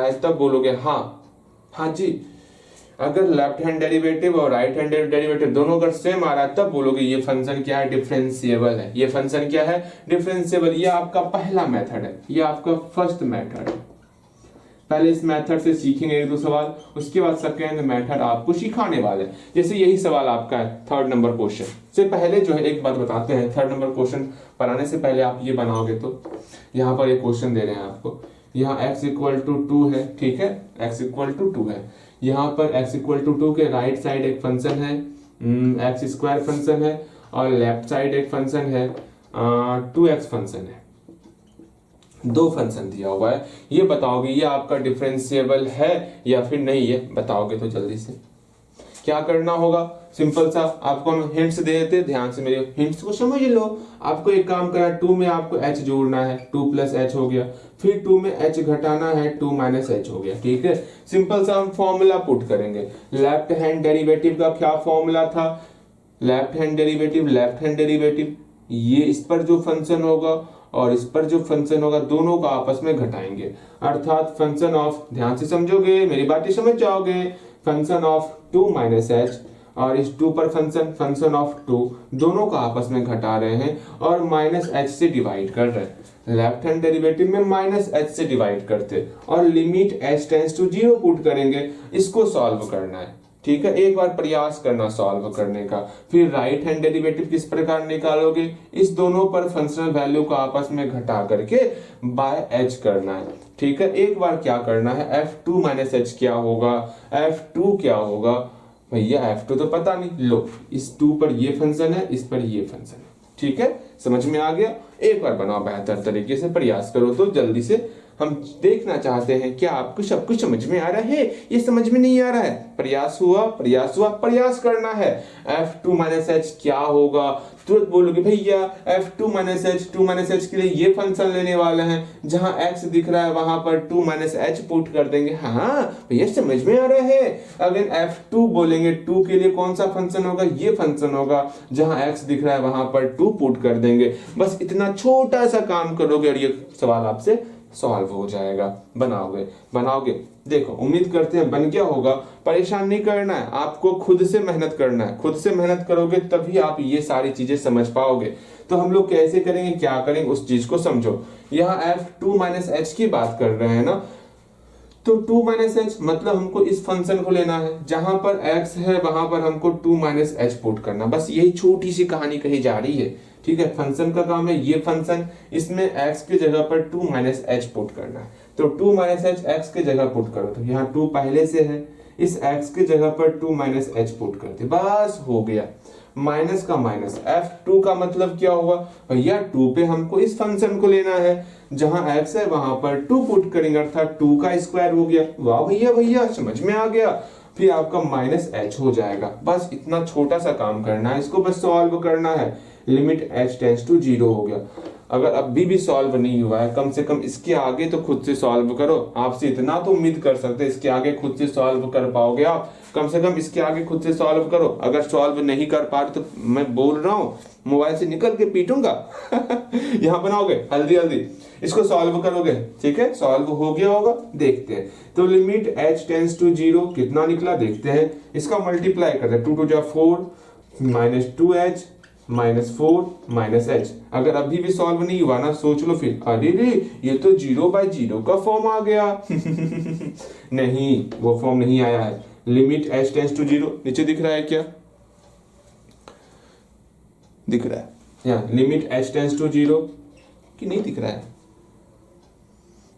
है, तब बोलोगे हाँ जी। अगर लेफ्ट हैंड डेरिवेटिव और राइट हैंड डेरिवेटिव दोनों अगर सेम आ रहा है, तब बोलोगे ये फंक्शन क्या है, डिफरेंशिएबल है। ये फंक्शन क्या है, डिफरेंशिएबल। ये आपका पहला मेथड है, ये आपका फर्स्ट मेथड है। पहले इस मेथड से सीखेंगे एक दो सवाल, उसके बाद सेकेंड मेथड आपको सिखाने वाले हैं। जैसे यही सवाल आपका है थर्ड नंबर क्वेश्चन से पहले जो है एक बात बताते हैं, थर्ड नंबर क्वेश्चन बनाने से पहले आप ये बनाओगे तो यहाँ पर एक क्वेश्चन दे रहे हैं आपको, यहाँ x इक्वल टू 2 है, ठीक है, x इक्वल टू 2 है, यहाँ पर x इक्वल टू 2 के राइट साइड एक फंक्शन है एक्स स्क्वायर फंक्शन है और लेफ्ट साइड एक फंक्शन है 2x फंक्शन है, दो फंक्शन दिया हुआ है। ये बताओगे ये आपका डिफरेंशिएबल है या फिर नहीं है, बताओगे तो जल्दी से क्या करना होगा। सिंपल सा आपको हम हिंट्स दे देते, ध्यान से मेरे हिंट्स को समझ लो। आपको एक काम करना, 2 में आपको h जोड़ना है, 2 प्लस h हो गया, फिर 2 में h घटाना है, 2 माइनस h हो गया, ठीक है। सिंपल सा हम फॉर्मूला पुट करेंगे। लेफ्ट हैंड डेरिवेटिव का क्या फॉर्मूला था, लेफ्ट हैंड डेरिवेटिव ये इस पर जो फंक्शन होगा और इस पर जो फंक्शन होगा दोनों को आपस में घटाएंगे, अर्थात फंक्शन ऑफ, ध्यान से समझोगे मेरी बातें समझ जाओगे, फंक्शन ऑफ 2 माइनस एच और इस 2 पर फंक्शन ऑफ 2 दोनों को आपस में घटा रहे हैं और माइनस एच से डिवाइड कर रहे हैं। लेफ्ट हैंड डेरिवेटिव में माइनस एच से डिवाइड करते और limit h tends to 0 put करेंगे, इसको सॉल्व करना है, ठीक है। एक बार प्रयास करना सॉल्व करने का। फिर राइट हैंड डेरिवेटिव किस प्रकार निकालोगे, इस दोनों पर फंक्शनल वैल्यू को आपस में घटा करके बाय एच करना है, ठीक है। एक बार क्या करना है, f2 माइनस एच क्या होगा, f2 क्या होगा भैया, f2 तो पता नहीं, लो इस 2 पर ये फंक्शन है, इस पर ये फंक्शन है, ठीक है। समझ में आ गया। एक बार बनाओ, बेहतर तरीके से प्रयास करो तो जल्दी से हम देखना चाहते हैं क्या आपको सब कुछ समझ में आ रहा है, ये समझ में नहीं आ रहा है। प्रयास हुआ, प्रयास करना है। f2 माइनस एच क्या होगा, तुरंत बोलोगे भैया f2 minus H, 2 minus H के लिए ये फंक्शन लेने वाले हैं, जहां x दिख रहा है वहां पर 2 माइनस एच पुट कर देंगे। हाँ भैया समझ में आ रहा है। अगर f2 बोलेंगे 2 के लिए कौन सा फंक्शन होगा, ये फंक्शन होगा, जहां x दिख रहा है वहां पर 2 पुट कर देंगे। बस इतना छोटा सा काम करोगे और ये सवाल आपसे सॉल्व हो जाएगा। बनाओगे देखो, उम्मीद करते हैं बन गया होगा। परेशान नहीं करना है, आपको खुद से मेहनत करना है। खुद से मेहनत करोगे तभी आप ये सारी चीजें समझ पाओगे। तो हम लोग कैसे करेंगे, क्या करेंगे, उस चीज को समझो। यहाँ f2 माइनस एच की बात कर रहे हैं ना, तो 2 माइनस एच मतलब हमको इस फंक्शन को लेना है, जहां पर x है वहां पर हमको 2 माइनस एच पुट करना। बस यही छोटी सी कहानी कही जा रही है, ठीक है। फंक्शन का काम है ये फंक्शन, इसमें x की जगह पर 2 माइनस एच पुट करना है। तो 2 माइनस एच x की जगह पुट करो, तो यहाँ 2 पहले से है, इस x की जगह पर 2 माइनस एच पुट करते, बस हो गया। माइनस का माइनस, f2 का मतलब क्या हुआ भैया, 2 पे हमको इस फंक्शन को लेना है, जहां x है वहां पर 2 पुट करेंगे, अर्थात 2 का स्क्वायर हो गया। वाह भैया समझ में आ गया। फिर आपका माइनस एच हो जाएगा। बस इतना छोटा सा काम करना है, इसको बस सॉल्व करना है। लिमिट h टेंड्स टू 0 हो गया। अगर अभी भी सॉल्व नहीं हुआ है, कम से कम इसके आगे तो खुद से सॉल्व करो। आपसे इतना तो उम्मीद कर सकते हैं, इसके आगे खुद से सॉल्व कर पाओगे आप। कम से कम इसके आगे खुद से सॉल्व करो। अगर सॉल्व नहीं कर पा रहे तो मैं बोल रहा हूँ मोबाइल से निकल के पीटूंगा। यहाँ बनाओगे हल्दी इसको सॉल्व करोगे, ठीक है। सॉल्व हो गया होगा, देखते हैं। तो लिमिट h टेंड्स टू 0 कितना निकला देखते हैं। इसका मल्टीप्लाई करते हैं, 2 2 जा 4 minus 2h minus 4 minus H. अगर अभी भी सॉल्व नहीं हुआ ना, सोच लो फिर, अरे रे ये तो 0/0 का फॉर्म आ गया। नहीं, वो फॉर्म नहीं आया है। लिमिट h टेंड्स टू 0 नीचे दिख रहा है क्या, दिख रहा है यहाँ, लिमिट h टेंड्स टू 0 कि नहीं दिख रहा है,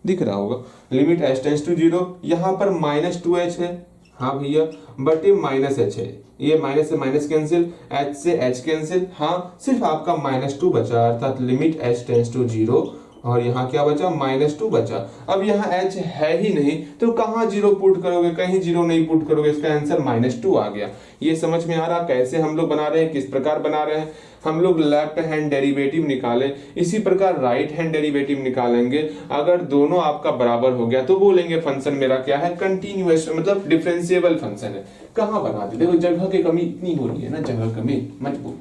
दिख रहा होगा। लिमिट h टेंड्स टू 0, यहाँ पर माइनस 2h है, हाँ भैया, बट ये माइनस h है, ये माइनस से माइनस कैंसिल, h से h कैंसिल, हाँ सिर्फ आपका -2 बचा, अर्थात लिमिट h टेंड्स टू 0 और यहाँ क्या बचा, -2 बचा। अब यहाँ h है ही नहीं तो कहाँ 0 पुट करोगे, कहीं 0 नहीं पुट करोगे, इसका आंसर -2 आ गया। ये समझ में आ रहा कैसे हम लोग बना रहे हैं, किस प्रकार बना रहे हैं। हम लोग लेफ्ट हैंड डेरिवेटिव निकाले, इसी प्रकार राइट हैंड डेरिवेटिव निकालेंगे। अगर दोनों आपका बराबर हो गया तो बोलेंगे फंक्शन मेरा क्या है, कंटिन्यूअस, मतलब डिफरेंशिएबल फंक्शन है। कहाँ बना दे, देखो जगह की कमी इतनी हो रही है ना, जगह कमी मत बोलो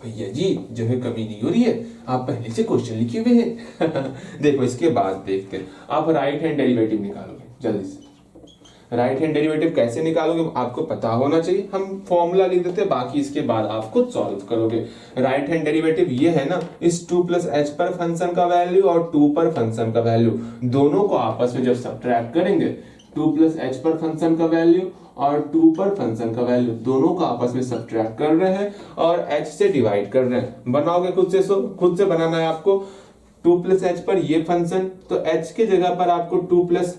भैया जी, जगह कमी नहीं हो रही है, आप पहले से क्वेश्चन लिखे हुए हैं। देखो इसके बाद देखते हैं, आप राइट हैंड डेरिवेटिव निकालोगे जल्दी से। राइट हैंड डेरिवेटिव कैसे निकालोगे आपको पता होना चाहिए। हम फॉर्मूला लिख देते हैं, बाकी इसके बाद आप खुद सॉल्व करोगे। राइट हैंड डेरिवेटिव ये है ना, इस 2 प्लस एच पर फंक्शन का वैल्यू और 2 पर फंक्शन का वैल्यू दोनों को आपस में जब सब्ट्रैक्ट करेंगे, 2 प्लस एच पर फंक्शन का वैल्यू और 2 पर फंक्शन का वैल्यू दोनों को आपस में सब्ट्रैक्ट कर रहे हैं और h से डिवाइड कर रहे हैं। बनाओगे खुद से, खुद से बनाना है आपको। 2 प्लस एच पर ये फंक्शन, तो h के जगह पर आपको 2 प्लस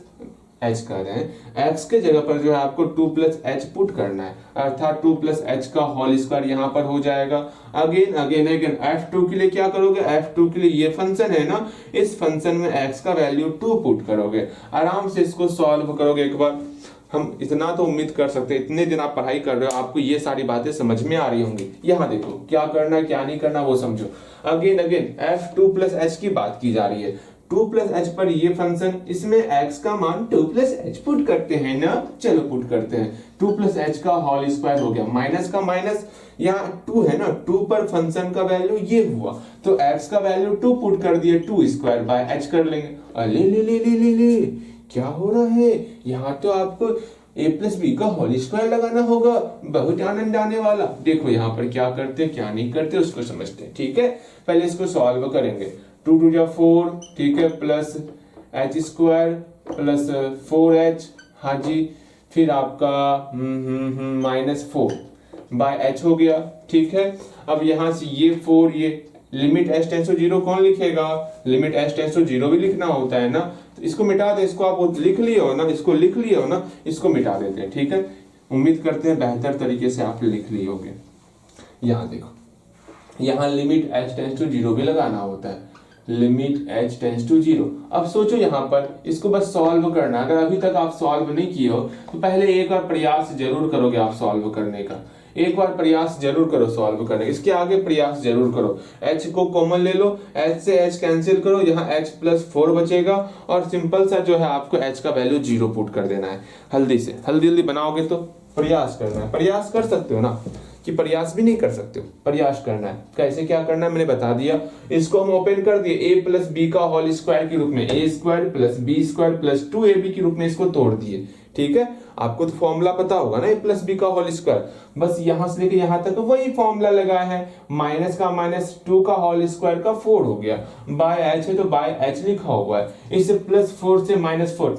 एच कर रहे हैं, x के जगह पर जो है आपको 2 प्लस एच पुट करना है, अर्थात 2 प्लस एच का होल स्क्वायर यहाँ पर हो जाएगा। अगेन अगेन अगेन f2 के लिए क्या करोगे, f2 के लिए ये फंक्शन है ना, इस फंक्शन में x का वैल्यू 2 पुट करोगे, आराम से इसको सॉल्व करोगे। एक बार हम इतना तो उम्मीद कर सकते हैं, इतने दिन आप पढ़ाई कर रहे हो, आपको ये सारी बातें समझ में आ रही होंगी। यहाँ देखो क्या करना है क्या नहीं करना वो समझो। Again again f2 plus H की बात की जा रही है, 2 प्लस एच पर ये फंक्शन, इसमें x का मान 2 प्लस एच पुट करते हैं ना, चलो पुट करते हैं। 2 प्लस एच का होल स्क्वायर हो गया, माइनस का माइनस, यहाँ 2 है ना, 2 पर फंक्शन का वैल्यू ये हुआ, तो x का वैल्यू 2 पुट कर दिए, 2 स्क्वायर बाय h कर लेंगे। अरे ले ले ले ले ले क्या हो रहा है, यहाँ तो आपको a प्लस बी का होल स्क्वायर लगाना होगा, बहुत आनंद आने वाला। देखो यहाँ पर क्या करते क्या नहीं करते उसको समझते हैं, ठीक है। पहले इसको सॉल्व करेंगे, 2 2 जा 4, ठीक है, plus H square plus 4h, हाँ जी, फिर आपका -4 बाय एच हो गया, ठीक है। अब यहाँ से ये 4, ये लिमिट h टेंड्स टू 0 कौन लिखेगा, लिमिट h टेंड्स टू 0 भी लिखना होता है ना, तो इसको मिटा दे, इसको आप लिख लिए हो ना, इसको लिख लिए हो ना, इसको मिटा देते हैं, ठीक है। उम्मीद करते हैं बेहतर तरीके से आप लिख लिए होंगे। यहाँ देखो, यहाँ लिमिट h टेंड्स टू 0 भी लगाना होता है, लिमिट h टेंड्स टू 0। अब सोचो यहाँ पर इसको बस सॉल्व करना, अगर अभी तक आप सॉल्व नहीं किए हो तो पहले एक बार प्रयास जरूर करोगे आप सॉल्व करने का, एक बार प्रयास जरूर करो सॉल्व करने, इसके आगे प्रयास जरूर करो। h को कॉमन ले लो, h से h कैंसिल करो, यहाँ h प्लस 4 बचेगा और सिंपल सा जो है आपको h का वैल्यू 0 पुट कर देना है। हल्दी से जल्दी बनाओगे तो प्रयास करना है, प्रयास कर सकते हो ना, कि प्रयास भी नहीं कर सकते हो, प्रयास करना है। कैसे क्या करना है मैंने बता दिया। इसको हम ओपन कर दिए, a प्लस बी का होल स्क्वायर के रूप में, a square plus b square plus 2ab के रूप में इसको तोड़ दिए, ठीक है। आपको तो फॉर्मूला पता होगा ना, a प्लस बी का होल स्क्वायर, बस यहां से लेके यहां तक वही फॉर्मूला लगाया है, माइनस का माइनस 2 का होल स्क्वायर का 4 हो गया, बाय h है तो बाय h लिखा हुआ है, इससे +4 से -4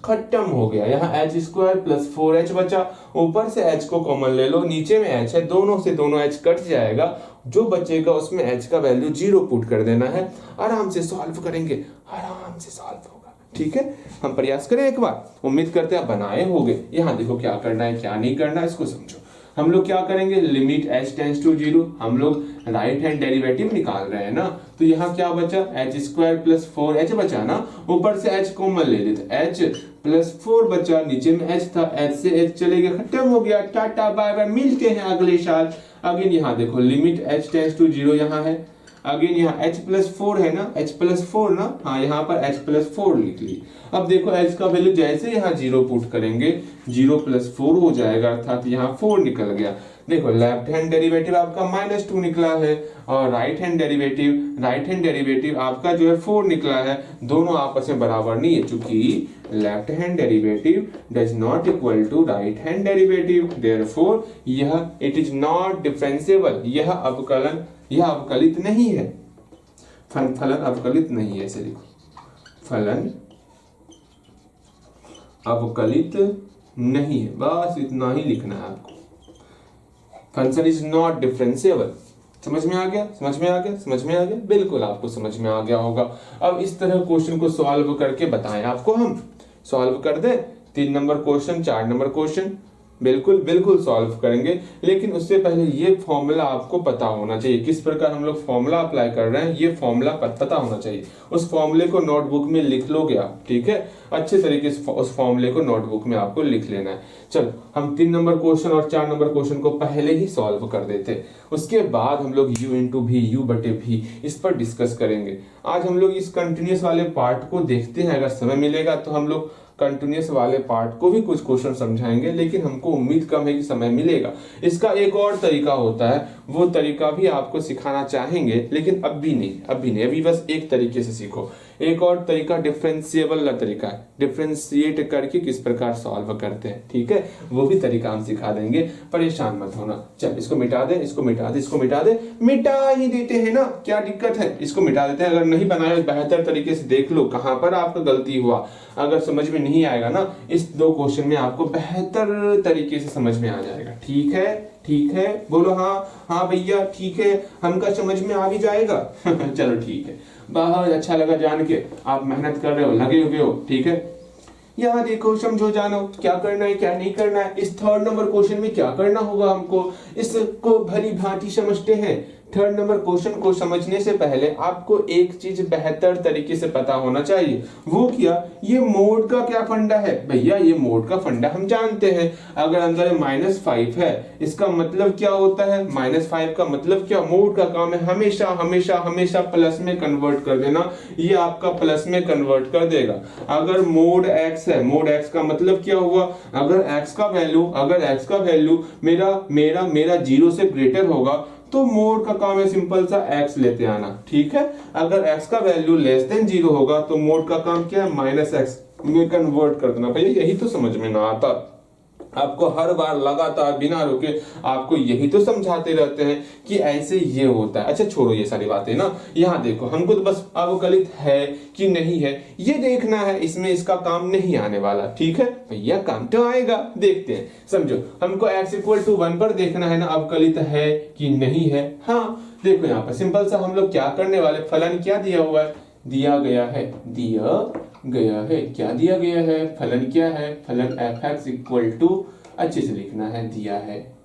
खत्म हो गया, यहाँ h स्क्वायर प्लस 4h बचा, ऊपर से h को कॉमन ले लो, नीचे में h है, दोनों से दोनों h कट जाएगा, जो बचेगा उसमें h का वैल्यू 0 पुट कर देना है। आराम से सॉल्व करेंगे, आराम से सॉल्व होगा, ठीक है। हम प्रयास करें एक बार, उम्मीद करते हैं बनाए होंगे। यहाँ देखो क्या करना है क्या नहीं करना है इसको समझो। हम लोग क्या करेंगे, लिमिट h टेंड्स टू 0, हम लोग राइट हैंड डेरिवेटिव निकाल रहे हैं ना, तो यहाँ क्या बचा, h स्क्वायर प्लस 4h बचा ना, ऊपर से h कॉमन ले लेते, h प्लस 4 बचा, नीचे में h था, h से h चले गए, खत्म हो गया, टाटा बाय बाय, मिलते हैं अगले साल। अगेन यहाँ देखो लिमिट h टेंड्स टू 0 यहाँ है, अगेन यहाँ h प्लस 4 है ना, h प्लस 4 ना, हाँ यहाँ पर h प्लस 4 लिख ली। अब देखो h का वैल्यू जैसे यहाँ 0 पुट करेंगे 0 प्लस 4 हो जाएगा, अर्थात यहाँ 4 निकल गया। देखो लेफ्ट हैंड डेरिवेटिव आपका -2 निकला है और राइट हैंड डेरिवेटिव आपका जो है 4 निकला है, दोनों आपस में बराबर नहीं है, चूंकि left hand derivative does not equal to right hand derivative, therefore यह इट इज नॉट डिफरेंशिएबल, यह अवकलित नहीं है, फलन अवकलित नहीं है, ऐसे लिखो, फलन अवकलित नहीं है, बस इतना ही लिखना है आपको। फंक्शन इज नॉट डिफरेंशिएबल, समझ में आ गया, बिल्कुल आपको समझ में आ गया होगा। अब इस तरह क्वेश्चन को सॉल्व करके बताएं आपको, हम सॉल्व कर दें 3 नंबर क्वेश्चन 4 नंबर क्वेश्चन, बिल्कुल सॉल्व करेंगे, लेकिन उससे पहले ये फॉर्मूला आपको पता होना चाहिए, किस प्रकार हम लोग फॉर्मूला अप्लाई कर रहे हैं ये फॉर्मूला पता होना चाहिए। उस फॉर्मूले को नोटबुक में लिख लोगे आप, ठीक है, अच्छे तरीके से उस फॉर्मूले को नोटबुक में आपको लिख लेना है। चलो हम 3 नंबर क्वेश्चन और 4 नंबर क्वेश्चन को पहले ही सॉल्व कर देते, उसके बाद हम लोग u इंटू भी u/v इस पर डिस्कस करेंगे। आज हम लोग इस कंटिन्यूस वाले पार्ट को देखते हैं, अगर समय मिलेगा तो हम लोग कंटिन्यूस वाले पार्ट को भी कुछ क्वेश्चन समझाएंगे, लेकिन हमको उम्मीद कम है कि समय मिलेगा। इसका एक और तरीका होता है, वो तरीका भी आपको सिखाना चाहेंगे, लेकिन अभी नहीं, अभी बस एक तरीके से सीखो। एक और तरीका डिफरेंशिएबल वाला तरीका है, डिफरेंशिएट करके किस प्रकार सॉल्व करते हैं, ठीक है, वो भी तरीका हम सिखा देंगे, परेशान मत होना। चल इसको मिटा दे, इसको मिटा दे, इसको मिटा दे, मिटा ही देते हैं ना, क्या दिक्कत है, इसको मिटा देते हैं। अगर नहीं बनाया बेहतर तरीके से देख लो कहां पर आपका गलती हुआ। अगर समझ में नहीं आएगा ना, इस 2 क्वेश्चन में आपको बेहतर तरीके से समझ में आ जाएगा। ठीक है, बोलो हाँ भैया ठीक है, हमका समझ में आ भी जाएगा। चलो ठीक है, बहुत अच्छा लगा जान के आप मेहनत कर रहे हो, लगे हुए हो, ठीक है। यहाँ देखो, समझो, जानो क्या करना है क्या नहीं करना है। इस 3rd नंबर क्वेश्चन में क्या करना होगा हमको, इसको भली भांति समझते हैं। 3rd नंबर क्वेश्चन को समझने से पहले आपको एक चीज बेहतर तरीके से पता होना चाहिए। वो क्या, ये मोड का क्या फंडा है। भैया ये मोड का फंडा हम जानते हैं। अगर अंदर -5 है, इसका मतलब क्या होता है, -5 का मतलब क्या, मोड का काम है हमेशा हमेशा हमेशा प्लस में कन्वर्ट कर देना। ये आपका प्लस में कन्वर्ट कर देगा। अगर मोड x है, मोड x का मतलब क्या हुआ, अगर x का वैल्यू मेरा 0 से ग्रेटर होगा तो मोड का काम है सिंपल सा x लेते आना, ठीक है। अगर x का वैल्यू लेस देन 0 होगा तो मोड का काम क्या है, -x में कन्वर्ट कर देना। भैया यही तो समझ में ना आता, आपको हर बार लगातार बिना रुके आपको यही तो समझाते रहते हैं कि ऐसे ये होता है। अच्छा छोड़ो ये सारी बातें ना, यहाँ देखो, हमको तो बस अवकलित है कि नहीं है ये देखना है, इसमें इसका काम नहीं आने वाला, ठीक है। भैया काम तो आएगा, देखते हैं। समझो, हमको x=1 पर देखना है ना, अवकलित है कि नहीं है। हाँ देखो, यहाँ पर सिंपल सा हम लोग क्या करने वाले, फलन क्या दिया हुआ है, दिया गया है, क्या दिया गया है, फलन क्या है, फलन f(x) अच्छे से लिखना है, दिया है,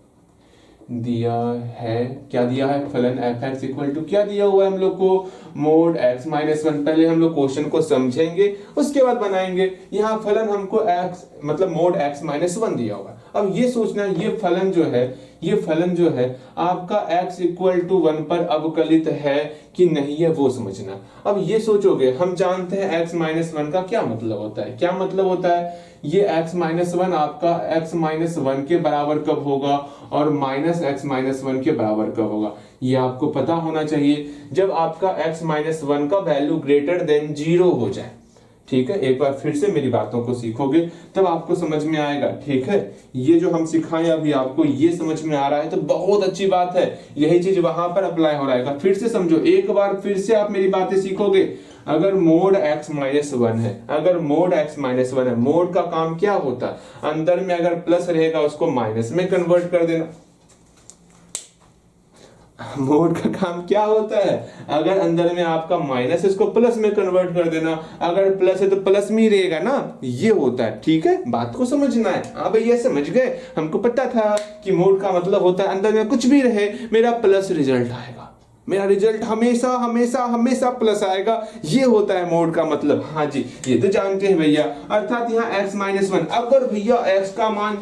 क्या दिया है, फलन f(x) क्या दिया हुआ है हम लोग को, मोड x-1। पहले हम लोग क्वेश्चन को समझेंगे उसके बाद बनाएंगे। यहाँ फलन हमको x मतलब मोड x-1 दिया हुआ है। अब ये सोचना, ये फलन जो है आपका x=1 पर अवकलित है कि नहीं है वो समझना। अब ये सोचोगे, हम जानते हैं x-1 का क्या मतलब होता है, ये x-1 आपका x-1 के बराबर कब होगा और -x-1 के बराबर कब होगा, ये आपको पता होना चाहिए। जब आपका x-1 का वैल्यू ग्रेटर देन 0 हो जाए, ठीक है। एक बार फिर से मेरी बातों को सीखोगे तब आपको समझ में आएगा, ठीक है। ये जो हम सिखाएं अभी आपको ये समझ में आ रहा है तो बहुत अच्छी बात है, यही चीज वहां पर अप्लाई हो रहा है। फिर से समझो, एक बार फिर से आप मेरी बातें सीखोगे। अगर मोड x-1 है, मोड का काम क्या होता है, अंदर में अगर प्लस रहेगा उसको माइनस में कन्वर्ट कर देना। मोड का काम क्या होता है, अगर अंदर में आपका माइनस इसको प्लस में कन्वर्ट कर देना, अगर प्लस है तो प्लस में ही रहेगा ना, ये होता है, ठीक है। बात को समझना है। हाँ भैया समझ गए, हमको पता था कि मोड का मतलब होता है अंदर में कुछ भी रहे मेरा प्लस रिजल्ट आएगा, मेरा रिजल्ट हमेशा हमेशा हमेशा प्लस आएगा, ये होता है मोड का मतलब। हाँ जी, ये तो जानते हैं भैया। अर्थात यहाँ x-1, अगर भैया x का मान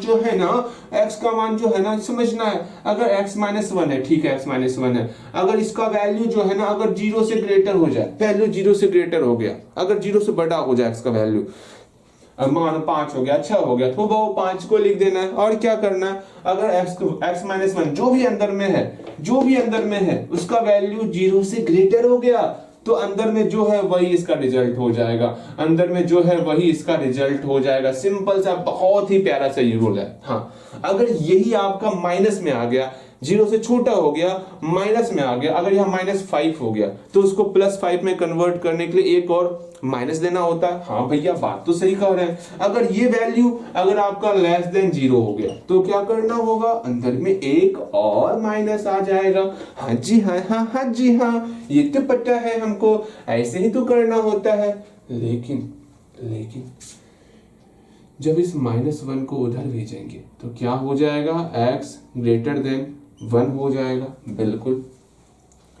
जो है ना समझना है, अगर x-1 है, ठीक है, x-1 है, अगर इसका वैल्यू जो है ना अगर 0 से ग्रेटर हो जाए, वैल्यू 0 से ग्रेटर हो गया, अगर 0 से बड़ा हो जाए इसका वैल्यू, मान 5 हो गया, अच्छा हो गया, तो वो 5 को लिख देना है। और क्या करना है, अगर x-1 जो भी अंदर में है उसका वैल्यू 0 से ग्रेटर हो गया तो अंदर में जो है वही इसका रिजल्ट हो जाएगा, सिंपल सा, बहुत ही प्यारा सा ये रूल है। हाँ, अगर यही आपका माइनस में आ गया, 0 से छोटा हो गया, माइनस में आ गया, अगर यहाँ -5 हो गया तो उसको +5 में कन्वर्ट करने के लिए एक और माइनस देना होता है। हाँ भैया बात तो सही कह रहे हैं। अगर ये वैल्यू अगर आपका लेस देन 0 हो गया तो क्या करना होगा, अंदर में एक और माइनस आ जाएगा। हाँ जी हाँ, ये तो पता है हमको, ऐसे ही तो करना होता है। लेकिन जब इस -1 को उधर भेजेंगे तो क्या हो जाएगा, x>1 हो जाएगा। बिल्कुल,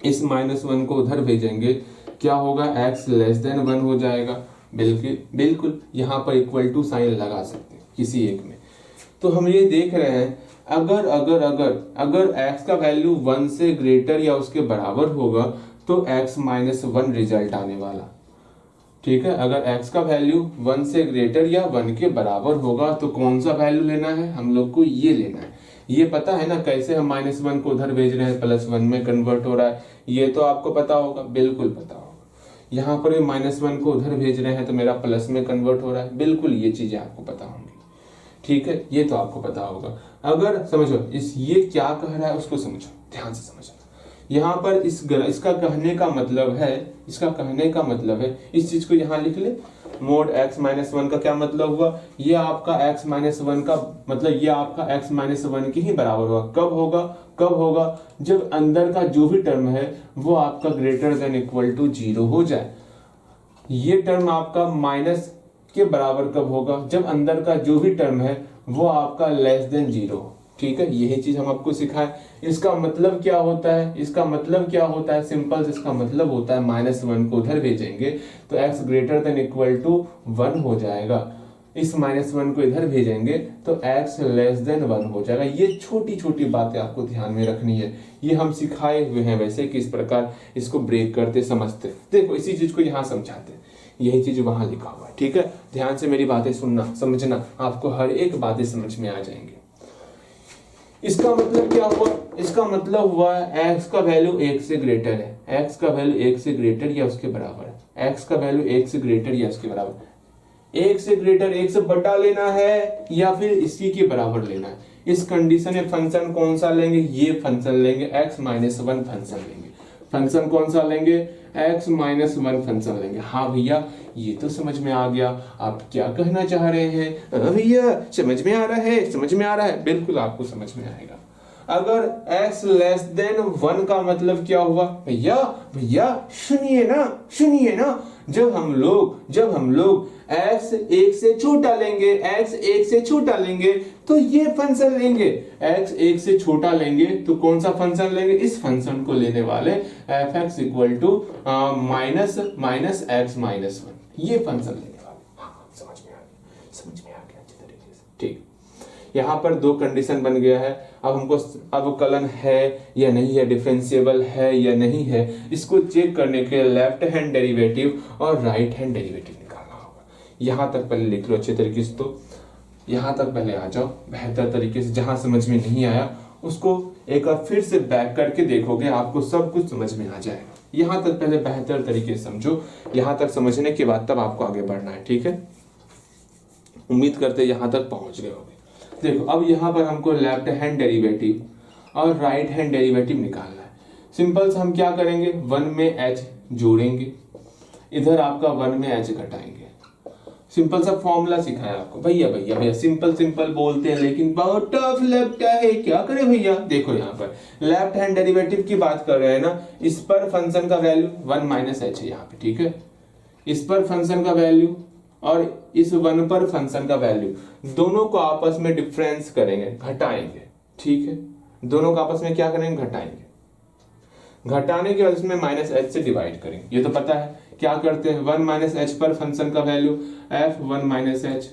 इस -1 को उधर भेजेंगे क्या होगा, x<1 हो जाएगा। बिल्कुल यहाँ पर इक्वल टू साइन लगा सकते हैं किसी एक में। तो हम ये देख रहे हैं, अगर x का वैल्यू 1 से ग्रेटर या उसके बराबर होगा तो x-1 रिजल्ट आने वाला। ठीक है। अगर x का वैल्यू 1 से ग्रेटर या 1 के बराबर होगा तो कौन सा वैल्यू लेना है, हम लोग को ये लेना है। ये पता है ना कैसे हम -1 को उधर भेज रहे हैं, +1 में कन्वर्ट हो रहा है, ये तो आपको पता होगा, बिल्कुल पता होगा। यहाँ पर -1 को उधर भेज रहे हैं तो मेरा प्लस में कन्वर्ट हो रहा है, बिल्कुल ये चीजें आपको पता होंगी। ठीक है, ये तो आपको पता होगा। अगर समझो ये क्या कह रहा है उसको समझो, ध्यान से समझो। यहाँ पर इसका कहने का मतलब है, इस चीज को यहाँ लिख ले, मोड x-1 का क्या मतलब हुआ, ये आपका x-1 का मतलब ये आपका x-1 के ही बराबर होगा। कब होगा जब अंदर का जो भी टर्म है वो आपका ग्रेटर देन इक्वल टू 0 हो जाए। ये टर्म आपका माइनस के बराबर कब होगा, जब अंदर का जो भी टर्म है वो आपका लेस देन 0। ठीक है, यही चीज हम आपको सिखाए। इसका मतलब क्या होता है, सिंपल इसका मतलब होता है -1 को उधर भेजेंगे तो x greater than equal to 1 हो जाएगा, इस -1 को इधर भेजेंगे तो x लेस देन 1 हो जाएगा। ये छोटी छोटी बातें आपको ध्यान में रखनी है, ये हम सिखाए हुए हैं वैसे किस प्रकार इसको ब्रेक करते समझते। देखो इसी चीज को यहाँ समझाते, यही चीज वहां लिखा हुआ है। ठीक है, ध्यान से मेरी बातें सुनना, समझना, आपको हर एक बातें समझ में आ जाएंगे। इसका मतलब क्या हुआ, इसका मतलब हुआ x का वैल्यू 1 से ग्रेटर है, x का वैल्यू 1 से ग्रेटर या उसके बराबर है, x का वैल्यू 1 से ग्रेटर या उसके बराबर। 1 से ग्रेटर 1 से बटा लेना है या फिर इसी के बराबर लेना है। इस कंडीशन में फंक्शन कौन सा लेंगे, ये फंक्शन लेंगे, x-1 फंक्शन लेंगे। फंक्शन कौन सा लेंगे, x-1 फंक्शन लेंगे। हाँ भैया ये तो समझ में आ गया, आप क्या कहना चाह रहे हैं। भैया समझ में आ रहा है, बिल्कुल आपको समझ में आएगा। अगर x लेस देन 1 का मतलब क्या हुआ, भैया सुनिए ना, जब हम लोग x 1 से छोटा लेंगे तो ये फंक्शन लेंगे, x 1 से छोटा लेंगे तो कौन सा फंक्शन लेंगे, इस फंक्शन को लेने वाले f(x) माइनस x-1, ये फंक्शन लेने वाले। हाँ, समझ में आ गया अच्छी तरीके से। ठीक, यहाँ पर दो कंडीशन बन गया है। अब कलन है या नहीं है, डिफरेंशिएबल है या नहीं है, इसको चेक करने के लिए लेफ्ट हैंड डेरिवेटिव और राइट हैंड डेरिवेटिव निकालना होगा। यहाँ तक पहले लिख लो अच्छे तरीके से, तो यहाँ तक पहले आ जाओ बेहतर तरीके से। जहां समझ में नहीं आया उसको एक बार फिर से बैक करके देखोगे, आपको सब कुछ समझ में आ जाएगा। यहाँ तक पहले बेहतर तरीके से समझो, यहाँ तक समझने के बाद तब आपको आगे बढ़ना है। ठीक है, उम्मीद करते यहाँ तक पहुंच गए होगे। देखो अब यहाँ पर हमको लेफ्ट हैंड डेरिवेटिव और राइट हैंड डेरिवेटिव निकालना है। सिंपल से हम क्या करेंगे, 1 में h जोड़ेंगे, इधर आपका 1 में h घटाएंगे। सिंपल सा फॉर्मूला सिखाया आपको। भैया सिंपल बोलते हैं लेकिन बहुत टफ लगता है, क्या करें भैया। देखो यहाँ पर लेफ्ट हैंड डेरिवेटिव की बात कर रहे हैं ना, इस पर फंक्शन का वैल्यू 1 माइनस h है यहाँ पे। ठीक है, इस पर फंक्शन का वैल्यू और इस 1 पर फंक्शन का वैल्यू, दोनों को आपस में डिफरेंस करेंगे, घटाएंगे। ठीक है, दोनों को आपस में क्या करेंगे, घटाएंगे। घटाने के बाद इसमें -h से डिवाइड करेंगे, ये तो पता है। क्या करते हैं, 1 माइनस h पर फंक्शन का वैल्यू f1 माइनस h,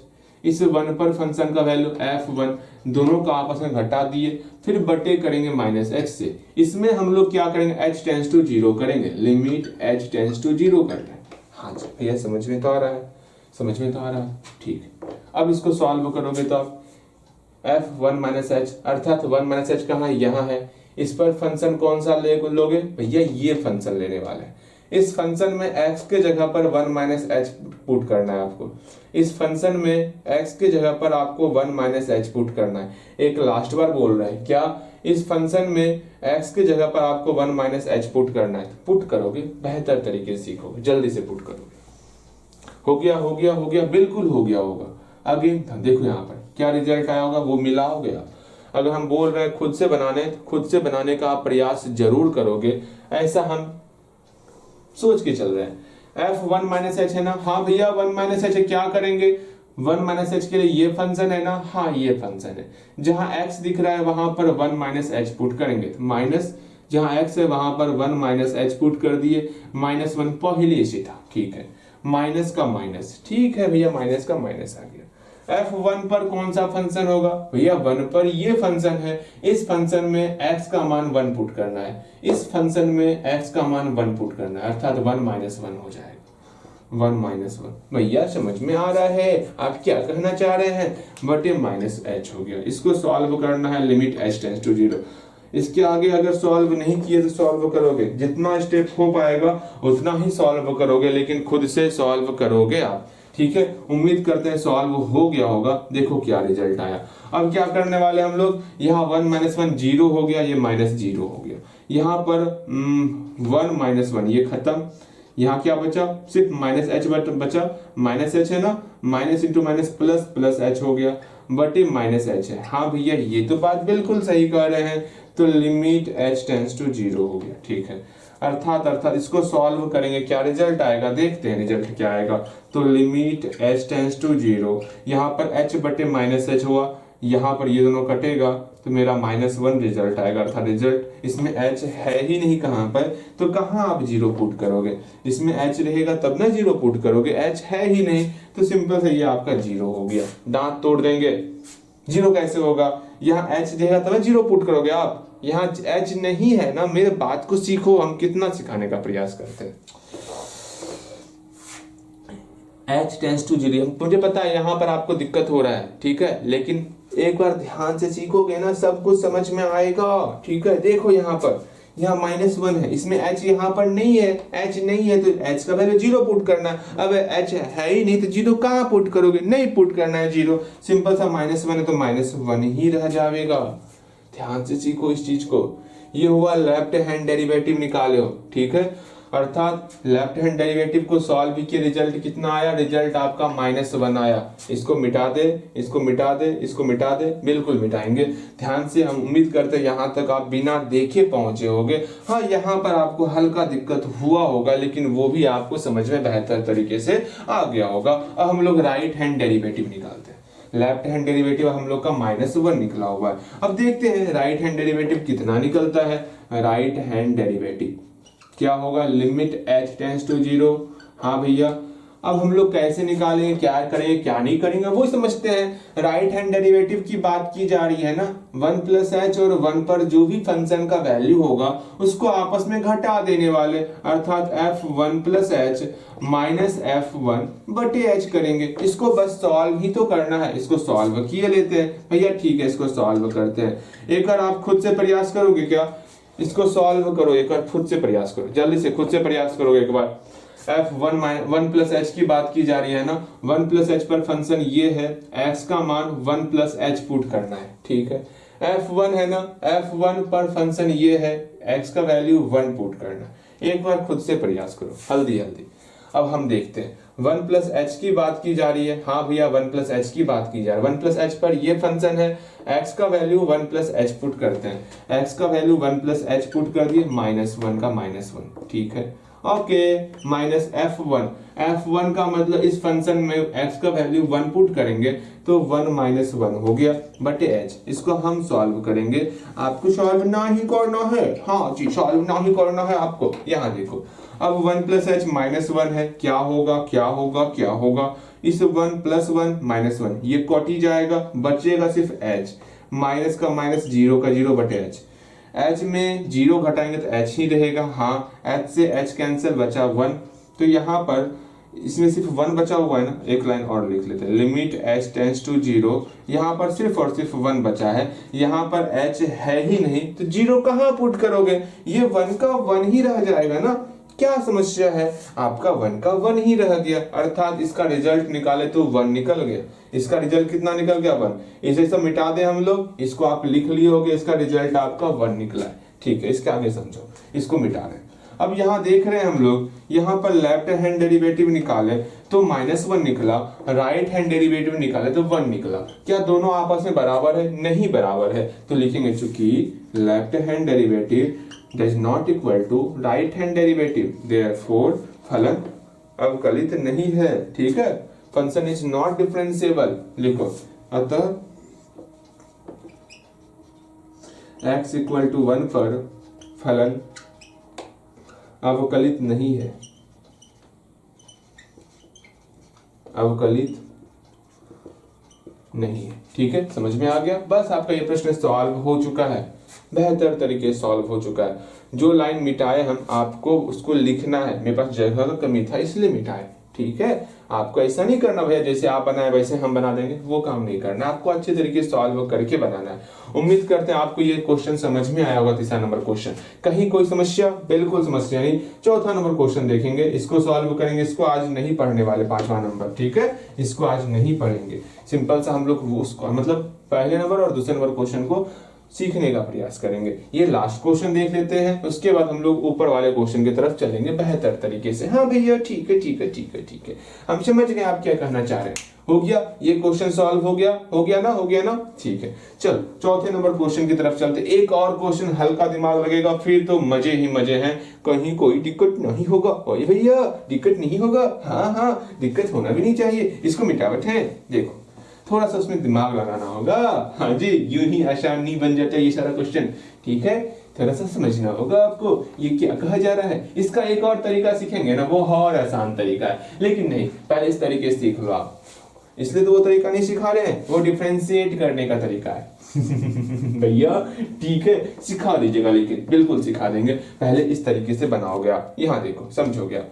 इस 1 पर फंक्शन का वैल्यू f1, दोनों को आपस में घटा दिए, फिर बटे करेंगे -h से। इसमें हम लोग क्या करेंगे, h टेंड्स टू 0 करेंगे, लिमिट h टेंड्स टू 0 कर रहे हैं। हाँ जी भैया समझ में तो आ रहा है, ठीक। अब इसको सॉल्व करोगे तो आप f1 माइनस h, अर्थात 1 माइनस h कहाँ है, यहाँ है। इस पर फंक्शन कौन सा लोगे भैया, ये फंक्शन लेने वाले हैं। इस फंक्शन में x के जगह पर 1 माइनस h पुट करना है आपको। इस फंक्शन में x के जगह पर आपको 1 माइनस h पुट करना है। एक लास्ट बार बोल रहा है, क्या इस फंक्शन में x के जगह पर आपको 1 माइनस h पुट करना है। पुट करोगे, बेहतर तरीके से सीखोगे, जल्दी से पुट करोगे। हो गया, बिल्कुल हो गया होगा। अगेन देखो यहाँ पर क्या रिजल्ट आया होगा, वो मिला हो गया। अगर हम बोल रहे हैं खुद से बनाने का आप प्रयास जरूर करोगे, ऐसा हम सोच के चल रहे हैं। f1 माइनस h है ना, हाँ भैया 1 माइनस h है, क्या करेंगे, 1 माइनस h के लिए ये फंक्शन है ना, हाँ ये फंक्शन है। जहां x दिख रहा है वहां पर 1 माइनस h पुट करेंगे, माइनस जहां x है वहां पर 1 माइनस h पुट कर दिए, -1 पहले से था। ठीक है, माइनस का माइनस, ठीक है भैया, माइनस का माइनस आ गया। f1 पर कौन सा फंक्शन होगा भैया, 1 पर ये फंक्शन है। इस फंक्शन में x का मान 1 पुट करना है, इस फंक्शन में x का मान 1 पुट करना है, अर्थात 1 माइनस 1 हो जाएगा। 1 माइनस 1। भैया समझ में आ रहा है आप क्या कहना चाह रहे हैं, बट ये माइनस एच हो गया। इसको सॉल्व करना है लिमिट एच टेंस टू 0। इसके आगे अगर सॉल्व नहीं किए तो सॉल्व करोगे, जितना स्टेप हो पाएगा उतना ही सॉल्व करोगे, लेकिन खुद से सॉल्व करोगे आप, ठीक है। उम्मीद करते हैं सॉल्व हो गया होगा। देखो क्या रिजल्ट आया। अब क्या करने वाले हम लोग, यहाँ 1 माइनस 1 0 हो गया, ये माइनस 0 हो गया। यहाँ पर 1 माइनस 1 ये खत्म। यहाँ क्या बचा, सिर्फ माइनस एच बचा। माइनस एच है ना, minus into minus plus, plus H हो गया, बट ये माइनस एच है। हाँ भैया ये तो बात बिल्कुल सही कह रहे हैं, तो लिमिट एच टेंस टू 0 हो गया, ठीक है। अर्थात इसको सॉल्व करेंगे, क्या रिजल्ट आएगा देखते हैं रिजल्ट क्या आएगा। तो लिमिट एच टेंस टू 0, यहाँ पर एच बटे माइनस एच हुआ, यहाँ पर ये दोनों कटेगा तो मेरा -1 रिजल्ट आएगा। अर्थात रिजल्ट इसमें एच है ही नहीं कहाँ पर, तो कहाँ आप 0 पुट करोगे। इसमें एच रहेगा तब ना 0 पुट करोगे, एच है ही नहीं तो सिंपल से ये आपका 0 हो गया। दांत तोड़ देंगे, 0 कैसे होगा, यहाँ एच रहेगा तब 0 पुट करोगे आप, यहाँ एच नहीं है ना। मेरे बात को सीखो, हम कितना सिखाने का प्रयास करते हैं। एच टेंस टू 0, मुझे पता है यहाँ पर आपको दिक्कत हो रहा है, ठीक है, लेकिन एक बार ध्यान से सीखोगे ना सब कुछ समझ में आएगा, ठीक है। देखो यहाँ पर, यहाँ -1 है, इसमें एच यहाँ पर नहीं है, एच नहीं है तो एच का वैल्यू 0 पुट करना है। अब एच है ही नहीं तो 0 कहाँ पुट करोगे, नहीं पुट करना है 0, सिंपल सा -1 है तो -1 ही रह जाएगा। ध्यान से सीखो इस चीज को। ये हुआ लेफ्ट हैंड डेरिवेटिव निकाले हो, ठीक है। अर्थात लेफ्ट हैंड डेरिवेटिव को सॉल्व किया, रिजल्ट कितना आया, रिजल्ट आपका -1 आया। इसको मिटा दे, इसको मिटा दे, इसको मिटा दे, बिल्कुल मिटाएंगे। ध्यान से, हम उम्मीद करते हैं यहाँ तक आप बिना देखे पहुंचे होगे। हाँ यहाँ पर आपको हल्का दिक्कत हुआ होगा, लेकिन वो भी आपको समझ में बेहतर तरीके से आ गया होगा। अब हम लोग राइट हैंड डेरिवेटिव निकालते हैं। लेफ्ट हैंड डेरिवेटिव हम लोग का -1 निकला हुआ है। अब देखते हैं राइट हैंड डेरिवेटिव कितना निकलता है। राइट हैंड डेरिवेटिव क्या होगा, लिमिट एच टेंस टू 0। हाँ भैया, अब हम लोग कैसे निकालेंगे, क्या करेंगे क्या नहीं करेंगे वो समझते हैं। राइट हैंड डेरिवेटिव की बात की जा रही है ना, 1 प्लस एच और 1 पर जो भी फंक्शन का वैल्यू होगा उसको आपस में घटा देने वाले, अर्थात f1 plus H minus f1 बटे एच करेंगे। इसको बस सॉल्व ही तो करना है, इसको सॉल्व किए लेते हैं भैया, ठीक है इसको सॉल्व करते हैं। एक बार आप खुद से प्रयास करोगे क्या, इसको सॉल्व करो एक बार, खुद से प्रयास करो, जल्दी से खुद से प्रयास करोगे एक बार। f1 प्लस एच की बात की जा रही है ना, 1 प्लस एच पर फंक्शन ये है, x का मान 1 प्लस एच पुट करना है, ठीक है। f1 है ना, f1 पर फंक्शन ये है, x का वैल्यू 1 पुट करना। एक बार खुद से प्रयास करो, हल्दी हल्दी। अब हम देखते हैं 1 प्लस एच की बात की जा रही है। हाँ भैया 1 प्लस एच की बात की जा रही है। 1 प्लस एच पर ये फंक्शन है, x का वैल्यू 1 प्लस एच पुट करते हैं। x का वैल्यू 1 प्लस एच पुट कर दिए, -1 का -1, ठीक है। ओके, माइनस f1 का मतलब इस फंक्शन में x का वैल्यू 1 पुट करेंगे तो 1 - 1 हो गया बटे h। इसको हम सॉल्व करेंगे, आपको सॉल्व ना ही करना है, हाँ जी सॉल्व ना ही करना है आपको। यहाँ देखो, अब 1 प्लस एच -1 है, क्या होगा क्या होगा क्या होगा, इस 1 प्लस 1 -1 ये कट ही जाएगा, बचेगा सिर्फ h, माइनस का माइनस, 0 का 0 बटे h। h में 0 घटाएंगे तो h ही रहेगा, हाँ h से h कैंसिल, बचा 1। तो यहाँ पर इसमें सिर्फ 1 बचा हुआ है ना, एक लाइन और लिख लेते हैं, लिमिट h टेंस टू 0। यहाँ पर सिर्फ और सिर्फ 1 बचा है, यहाँ पर h है ही नहीं तो 0 कहाँ पुट करोगे, ये 1 का 1 ही रह जाएगा ना। क्या समस्या है, आपका 1 का 1 ही रह गया, अर्थात इसका रिजल्ट निकाले तो 1 निकल गया। इसका रिजल्ट कितना निकल गया, 1। इसे सब मिटा दे हम लोग, इसको आप लिख लिए होगे, इसका रिजल्ट आपका 1 निकला है, ठीक है। इसके आगे समझो, इसको मिटा रहे हैं। अब यहाँ देख रहे हैं हम लोग, यहाँ पर लेफ्ट हैंड डेरिवेटिव निकाले तो -1 निकला, राइट हैंड डेरिवेटिव निकाले तो 1 निकला। क्या दोनों आपस में बराबर है, नहीं बराबर है, तो लिखेंगे चूंकि left hand derivative does not equal to right hand derivative, therefore फलन अवकलित नहीं है, ठीक है। फंक्शन इज नॉट डिफरेंशिएबल, लिखो अतः x इक्वल टू 1 पर फलन अवकलित नहीं है, अवकलित नहीं है, ठीक है। समझ में आ गया, बस आपका ये प्रश्न सॉल्व हो चुका है, बेहतर तरीके से सॉल्व हो चुका है। जो लाइन मिटाए हम, आपको उसको लिखना है, मेरे पास जगह का कमी था इसलिए मिटाए, ठीक है, आपको ऐसा नहीं करना भैया जैसे आप बनाए वैसे हम बना देंगे, वो काम नहीं करना, आपको अच्छे तरीके से सॉल्व करके बनाना है। उम्मीद करते हैं आपको ये क्वेश्चन समझ में आया होगा। तीसरा नंबर क्वेश्चन, कहीं कोई समस्या? बिल्कुल समस्या नहीं। चौथा नंबर क्वेश्चन देखेंगे, इसको सॉल्व करेंगे। इसको आज नहीं पढ़ने वाले, 5वां नंबर, ठीक है, इसको आज नहीं पढ़ेंगे। सिंपल सा हम लोग उसको मतलब पहले नंबर और दूसरे नंबर क्वेश्चन को सीखने का प्रयास करेंगे। ये लास्ट क्वेश्चन देख लेते हैं, उसके बाद हम लोग ऊपर वाले क्वेश्चन की तरफ चलेंगे बेहतर तरीके से। हाँ भैया ठीक है ठीक है ठीक है ठीक है, हम समझ गए आप क्या कहना चाह रहे हैं। हो गया ये क्वेश्चन सॉल्व, हो गया ना, ठीक है। चल चौथे नंबर क्वेश्चन की तरफ चलते। एक और क्वेश्चन, हल्का दिमाग लगेगा, फिर तो मजे ही मजे हैं, कहीं कोई दिक्कत नहीं होगा। ओए भैया दिक्कत नहीं होगा? हाँ दिक्कत होना भी नहीं चाहिए, इसको मिटावट है। देखो थोड़ा सा उसमें दिमाग लगाना होगा। हाँ जी, यूं ही आसान नहीं बन जाता ये सारा क्वेश्चन, ठीक है, थोड़ा सा समझना होगा आपको ये क्या कहा जा रहा है। इसका एक और तरीका सीखेंगे ना, वो और आसान तरीका है, लेकिन नहीं, पहले इस तरीके से सीख लो आप। इसलिए तो वो तरीका नहीं सिखा रहे हैं, वो डिफरेंशिएट करने का तरीका है। भैया ठीक है सिखा दीजिएगा, लेकिन बिल्कुल सिखा देंगे। पहले इस तरीके से बनाओगे आप, यहाँ देखो समझोगे आप।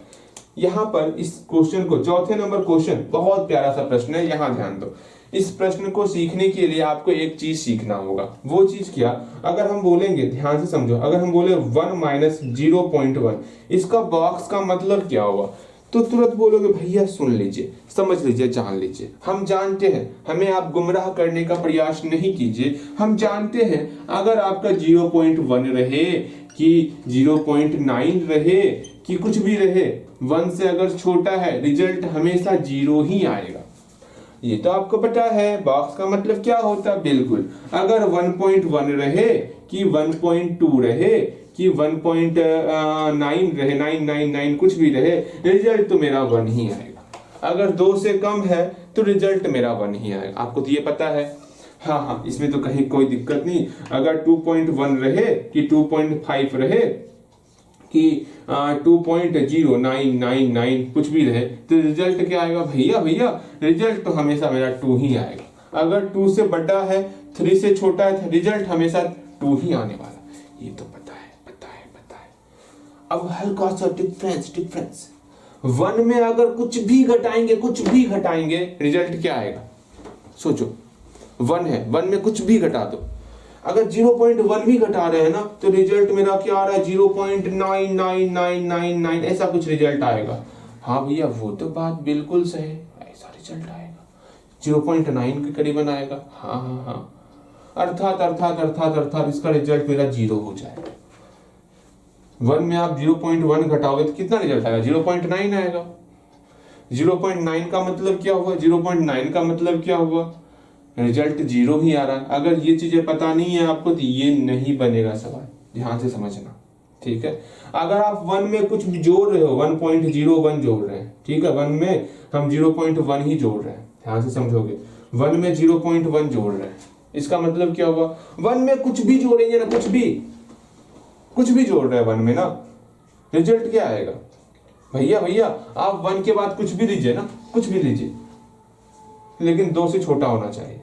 यहाँ पर इस क्वेश्चन को, चौथे नंबर क्वेश्चन बहुत प्यारा सा प्रश्न है, यहाँ ध्यान दो। इस प्रश्न को सीखने के लिए आपको एक चीज सीखना होगा। वो चीज क्या? अगर हम बोलेंगे, ध्यान से समझो, अगर हम बोले 1 - 0.1, इसका बॉक्स का मतलब क्या होगा? तो तुरंत बोलोगे भैया सुन लीजिए, समझ लीजिए, जान लीजिए। हम जानते हैं, हमें आप गुमराह करने का प्रयास नहीं कीजिए। हम जानते हैं अगर आपका 0.1 रहे कि 0.9 रहे कि कुछ भी रहे, 1 से अगर छोटा है, रिजल्ट हमेशा 0 ही आएगा। ये तो आपको पता है बॉक्स का मतलब क्या होता है। बिल्कुल, अगर 1.1 रहे कि 1.2 रहे कि 1.9 रहे, 999 कुछ भी रहे, रिजल्ट तो मेरा 1 ही आएगा। अगर 2 से कम है तो रिजल्ट मेरा 1 ही आएगा। आपको तो ये पता है। हाँ, इसमें तो कहीं कोई दिक्कत नहीं। अगर 2.1 रहे कि 2.5 रहे कि 2.0999 कुछ भी रहे, तो रिजल्ट क्या आएगा? भैया रिजल्ट तो हमेशा मेरा 2 ही आएगा। अगर 2 से बड़ा है, 3 से छोटा है, रिजल्ट हमेशा 2 ही आने वाला। ये तो पता है। अब हल्का सा डिफरेंस, 1 में अगर कुछ भी घटाएंगे, रिजल्ट क्या आएगा? सोचो, 1 है, 1 में कुछ भी घटा दो, अगर 0.1 भी घटा रहे हैं ना, तो रिजल्ट मेरा क्या आ रहा है? 0.99999 ऐसा कुछ रिजल्ट आएगा। हाँ भैया वो तो बात बिल्कुल सही, ऐसा रिजल्ट आएगा, 0.9 के करीबन आएगा। हाँ, अर्थात इसका रिजल्ट मेरा 0 हो जाएगा। 1 में आप 0.1 घटाओगे तो कितना रिजल्ट आएगा? 0.9 आएगा। 0.9 का मतलब क्या हुआ? 0.9 का मतलब क्या हुआ? रिजल्ट 0 ही आ रहा है। अगर ये चीजें पता नहीं है आपको तो ये नहीं बनेगा सवाल, ध्यान से समझना, ठीक है। अगर आप 1 में कुछ भी जोड़ रहे हो, 1.01 जोड़ रहे हैं, ठीक है, 1 में हम 0.1 ही जोड़ रहे हैं, ध्यान से समझोगे। 1 में 0.1 जोड़ रहे हैं, इसका मतलब क्या हुआ? 1 में कुछ भी जोड़ेंगे ना, कुछ भी जोड़ रहे हैं 1 में ना, रिजल्ट क्या आएगा? भैया आप 1 के बाद कुछ भी लीजिए ना, कुछ भी लीजिए, लेकिन 2 से छोटा होना चाहिए,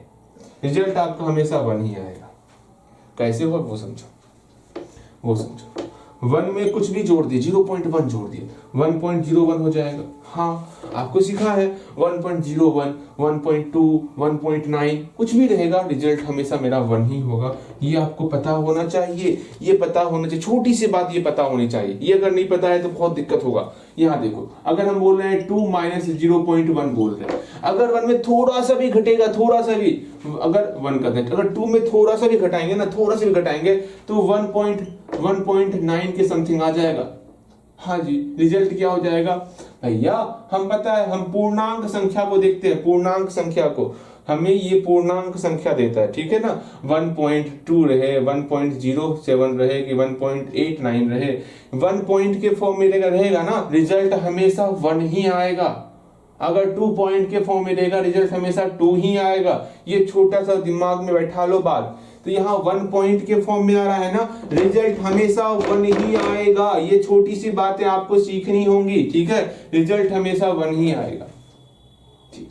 रिजल्ट आपका हमेशा 1 ही आएगा। कैसे हुआ वो समझो। 1 में कुछ भी जोड़ दिए, 0.1 जोड़ दिए, 1.01 हो जाएगा। हाँ, आपको सिखा है 1.01, 1.2, 1.9 कुछ भी रहेगा, रिजल्ट हमेशा मेरा 1 ही होगा। ये आपको पता होना चाहिए, छोटी सी बात ये पता होनी चाहिए। ये अगर नहीं पता है तो बहुत दिक्कत होगा। यहाँ देखो, अगर हम बोल रहे हैं 2 - 0.1 बोल रहे हैं, अगर 1 में थोड़ा सा भी घटेगा, अगर 1 का दें, अगर 2 में थोड़ा सा भी घटाएंगे तो 1.9 के समथिंग आ जाएगा। हाँ जी, रिजल्ट क्या हो जाएगा? भैया हम पता है, हम पूर्णांक संख्या को देखते हैं, पूर्णांक संख्या को, हमें ये पूर्णांक संख्या देता है, ठीक है ना। 1.2 रहे, 1.07 रहे कि 1.89 रहे, 1 पॉइंट के फॉर्म में रहेगा ना, रिजल्ट हमेशा 1 ही आएगा। अगर 2 पॉइंट के फॉर्म में रहेगा, रिजल्ट हमेशा 2 ही आएगा। ये छोटा सा दिमाग में बैठा लो बात। तो यहाँ 1 पॉइंट के फॉर्म में आ रहा है ना, रिजल्ट हमेशा 1 ही आएगा। ये छोटी सी बातें आपको सीखनी होंगी, ठीक है, रिजल्ट हमेशा 1 ही आएगा। ठीक,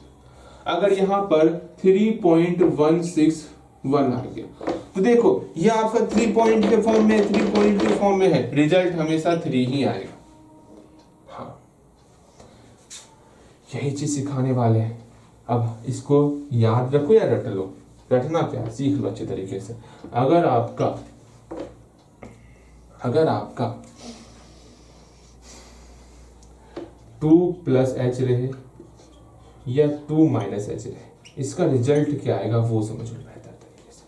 अगर यहाँ पर 3.161 आ गया तो देखो ये आपका 3 पॉइंट के फॉर्म में है, रिजल्ट हमेशा 3 ही आएगा। हाँ, यही चीज सिखाने वाले हैं। अब इसको याद रखो या रट लो, रटना क्या, सीख लो अच्छे तरीके से। अगर आपका 2 + h रहे या 2 - h रहे, इसका रिजल्ट क्या आएगा वो समझ लो बेहतर तरीके से।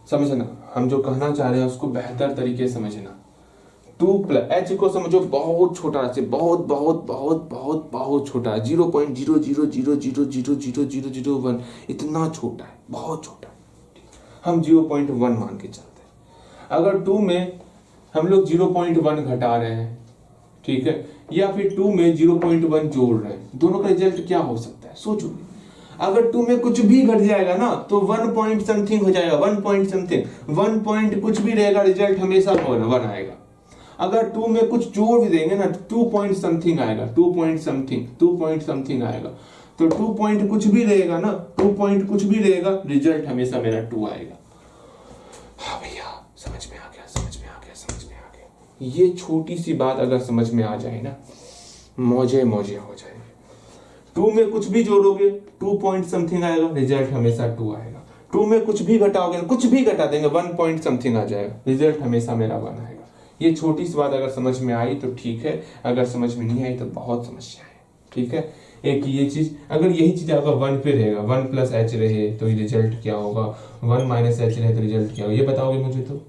समझना, हम जो कहना चाह रहे हैं उसको बेहतर तरीके से समझना। 2 + h को समझो बहुत छोटा राशि, बहुत बहुत बहुत बहुत बहुत छोटा है, 0.000000001, इतना छोटा है, बहुत छोटा है। हम 0.1 मान के चलते हैं। अगर 2 में हम लोग 0.1 घटा रहे हैं, ठीक है, या फिर 2 में 0.1 जोड़ रहे हैं, दोनों का रिजल्ट क्या हो सकता है सोचो। अगर 2 में कुछ भी घट जाएगा ना तो 1 पॉइंट समथिंग हो जाएगा, 1 पॉइंट समथिंग, 1 पॉइंट कुछ भी रहेगा, रिजल्ट हमेशा 1 आएगा। अगर 2 में कुछ जोड़ भी देंगे ना 2 पॉइंट समथिंग आएगा, 2 पॉइंट समथिंग आएगा। तो 2 पॉइंट कुछ भी रहेगा ना, 2 पॉइंट कुछ भी रहेगा, रिजल्ट हमेशा मेरा 2 आएगा। हाँ भैया, समझ में आ गया, समझ में आ गया, समझ में आ गया। ये छोटी सी बात अगर समझ में आ जाए ना, मौजे मौजे हो जाएंगे। 2 में कुछ भी जोड़ोगे 2 पॉइंट समथिंग आएगा, रिजल्ट हमेशा 2 आएगा। 2 में कुछ भी घटाओगे, कुछ भी घटा देंगे 1 पॉइंट समथिंग आ जाएगा, रिजल्ट हमेशा मेरा 1 आएगा। ये छोटी सी बात अगर समझ में आई तो ठीक है, अगर समझ में नहीं आई तो बहुत समस्या है, ठीक है। एक ये चीज, अगर यही चीज आपका 1 पे रहेगा, 1 + h रहे तो रिजल्ट क्या होगा, 1 - h रहे तो रिजल्ट क्या होगा, ये बताओगे मुझे। तो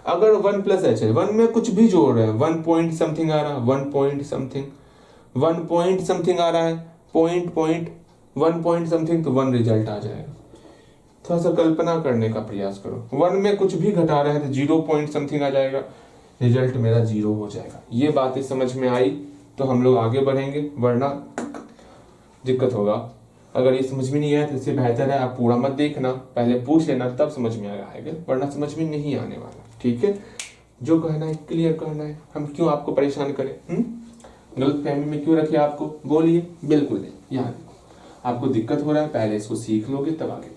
अगर 1 + h है, 1 में कुछ भी जोड़ रहे हैं, 1 पॉइंट समथिंग आ रहा है, 1 पॉइंट समथिंग आ रहा है, 1 पॉइंट समथिंग, तो 1 रिजल्ट आ जाएगा। थोड़ा सा कल्पना करने का प्रयास करो, 1 में कुछ भी घटा रहे हैं तो 0 पॉइंट समथिंग आ जाएगा, रिजल्ट मेरा 0 हो जाएगा। ये बातें समझ में आई तो हम लोग आगे बढ़ेंगे, वरना दिक्कत होगा। अगर ये समझ में नहीं आया तो इससे बेहतर है आप पूरा मत देखना, पहले पूछ लेना तब समझ में आएगा, वरना समझ में नहीं आने वाला, ठीक है। जो कहना है क्लियर करना है, हम क्यों आपको परेशान करें, गलत फहमी में क्यों रखे आपको, बोलिए। बिल्कुल नहीं, यहाँ देखो आपको दिक्कत हो रहा है, पहले इसको सीख लोगे तब आगे बढ़ो।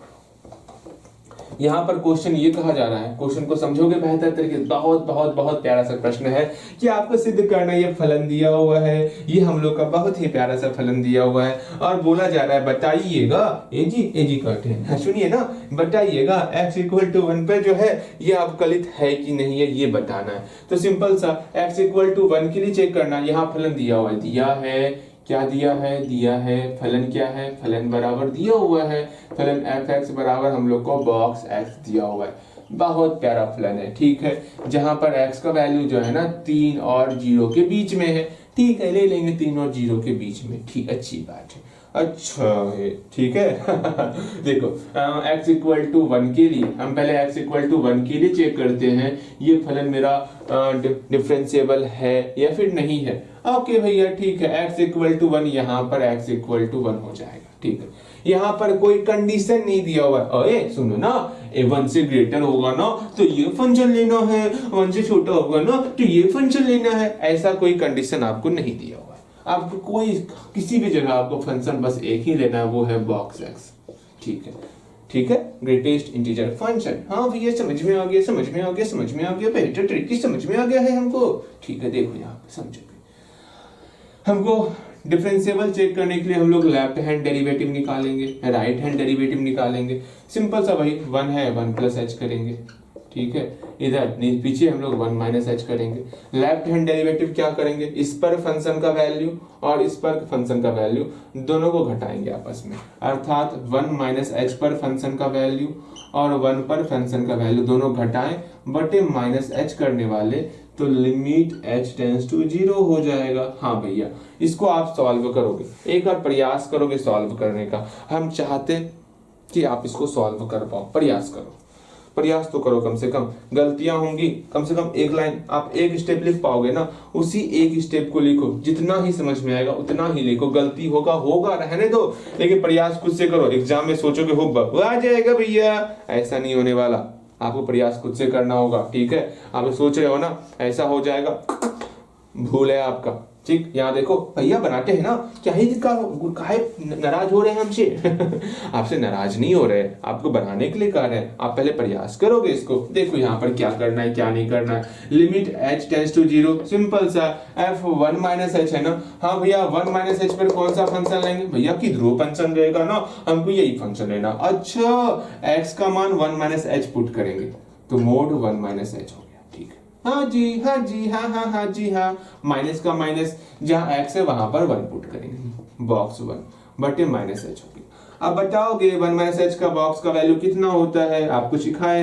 यहाँ पर क्वेश्चन ये कहा जा रहा है, क्वेश्चन को समझोगे बेहतर तरीके से, बहुत बहुत बहुत प्यारा सा प्रश्न है कि आपको सिद्ध करना, ये फलन दिया हुआ है, ये हम लोग का बहुत ही प्यारा सा फलन दिया हुआ है, और बोला जा रहा है बताइएगा, एजी कहते हैं, सुनिए ना, बताइएगा x = 1 पे जो है ये अवकलित है कि नहीं है ये बताना है। तो सिंपल सा x = 1 के लिए चेक करना, यहाँ फलन दिया हुआ है, दिया है, क्या दिया है, फलन क्या है, फलन बराबर दिया हुआ है, फलन f(x) बराबर हम लोग को बॉक्स x दिया हुआ है, बहुत प्यारा फलन है, ठीक है। जहां पर x का वैल्यू जो है ना 3 और 0 के बीच में है, ठीक है, ले लेंगे 3 और 0 के बीच में, ठीक, अच्छी बात है, अच्छा है, ठीक है। देखो x = 1 के लिए हम पहले x = 1 के लिए चेक करते हैं, ये फलन मेरा डिफरेंशिएबल है या फिर नहीं है। ओके भैया, ठीक है, x = 1, यहाँ पर x = 1 हो जाएगा, ठीक है। यहाँ पर कोई कंडीशन नहीं दिया हुआ है, अरे सुनो ना, 1 से ग्रेटर होगा ना तो ये फंक्शन लेना है, 1 से छोटा होगा ना तो ये फंक्शन लेना है, ऐसा कोई कंडीशन आपको नहीं दिया हुआ है। आपको कोई किसी भी जगह आपको फंक्शन बस एक ही लेना है, वो है बॉक्स x, ठीक है, ठीक है, ग्रेटेस्ट इंटीजर फंक्शन। हाँ भैया समझ में आ गया, समझ में आ गया, समझ में आ गया, बेहतर तरीके समझ में आ गया है हमको, ठीक है। देखो यहाँ पे समझोगे, हमको डिफरेंशिएबल चेक करने के लिए हम लोग लेफ्ट हैंड डेरिवेटिव निकालेंगे, राइट हैंड डेरिवेटिव निकालेंगे, सिंपल सा वही 1 है, 1 + h करेंगे, ठीक है। इधर पीछे हम लोग 1 - h करेंगे। लेफ्ट हैंड डेरिवेटिव क्या करेंगे, इस पर फंक्शन का वैल्यू और इस पर फंक्शन का वैल्यू दोनों को घटाएंगे आपस में, अर्थात 1 - h पर फंक्शन का वैल्यू और 1 पर फंक्शन का वैल्यू दोनों घटाएं बटे -h करने वाले, तो लिमिट h टेंड्स टू 0 हो जाएगा। हाँ भैया, इसको आप सॉल्व करोगे, एक बार प्रयास करोगे सॉल्व करने का, हम चाहते कि आप इसको सॉल्व कर पाओ, प्रयास करो, प्रयास तो करो, कम से कम गलतियां होंगी, कम से कम एक लाइन आप एक स्टेप लिख पाओगे ना, उसी एक स्टेप को लिखो, जितना ही समझ में आएगा उतना ही लिखो, गलती होगा रहने दो, लेकिन प्रयास खुद से करो। एग्जाम में सोचोगे हो आ जाएगा भैया, ऐसा नहीं होने वाला, आपको प्रयास खुद से करना होगा, ठीक है। आप सोच रहे हो ना ऐसा हो जाएगा, भूल है आपका, ठीक, यहाँ देखो भैया बनाते हैं ना, क्या ही काहे नाराज हो रहे हैं हमसे आपसे नाराज नहीं हो रहे, आपको बनाने के लिए कह रहे हैं, आप पहले प्रयास करोगे इसको। देखो यहाँ पर क्या करना है क्या नहीं करना है। Limit h tends to 0, simple सा f1 माइनस h है ना। हाँ भैया 1 माइनस h पर कौन सा फंक्शन लेंगे भैया, किधरो फंक्शन रहेगा ना, हमको यही फंक्शन लेना। अच्छा x का मान 1 माइनस h पुट करेंगे तो मोड 1 माइनस h हो गया। ठीक है, हाँ जी हाँ जी हाँ हाँ हाँ जी हाँ, माइनस का माइनस जहाँ x है वहां पर 1 पुट करेंगे, बॉक्स 1 बटे माइनस h होगी। अब बताओगे 1 माइनस h का बॉक्स का वैल्यू कितना होता है, आपको सिखाए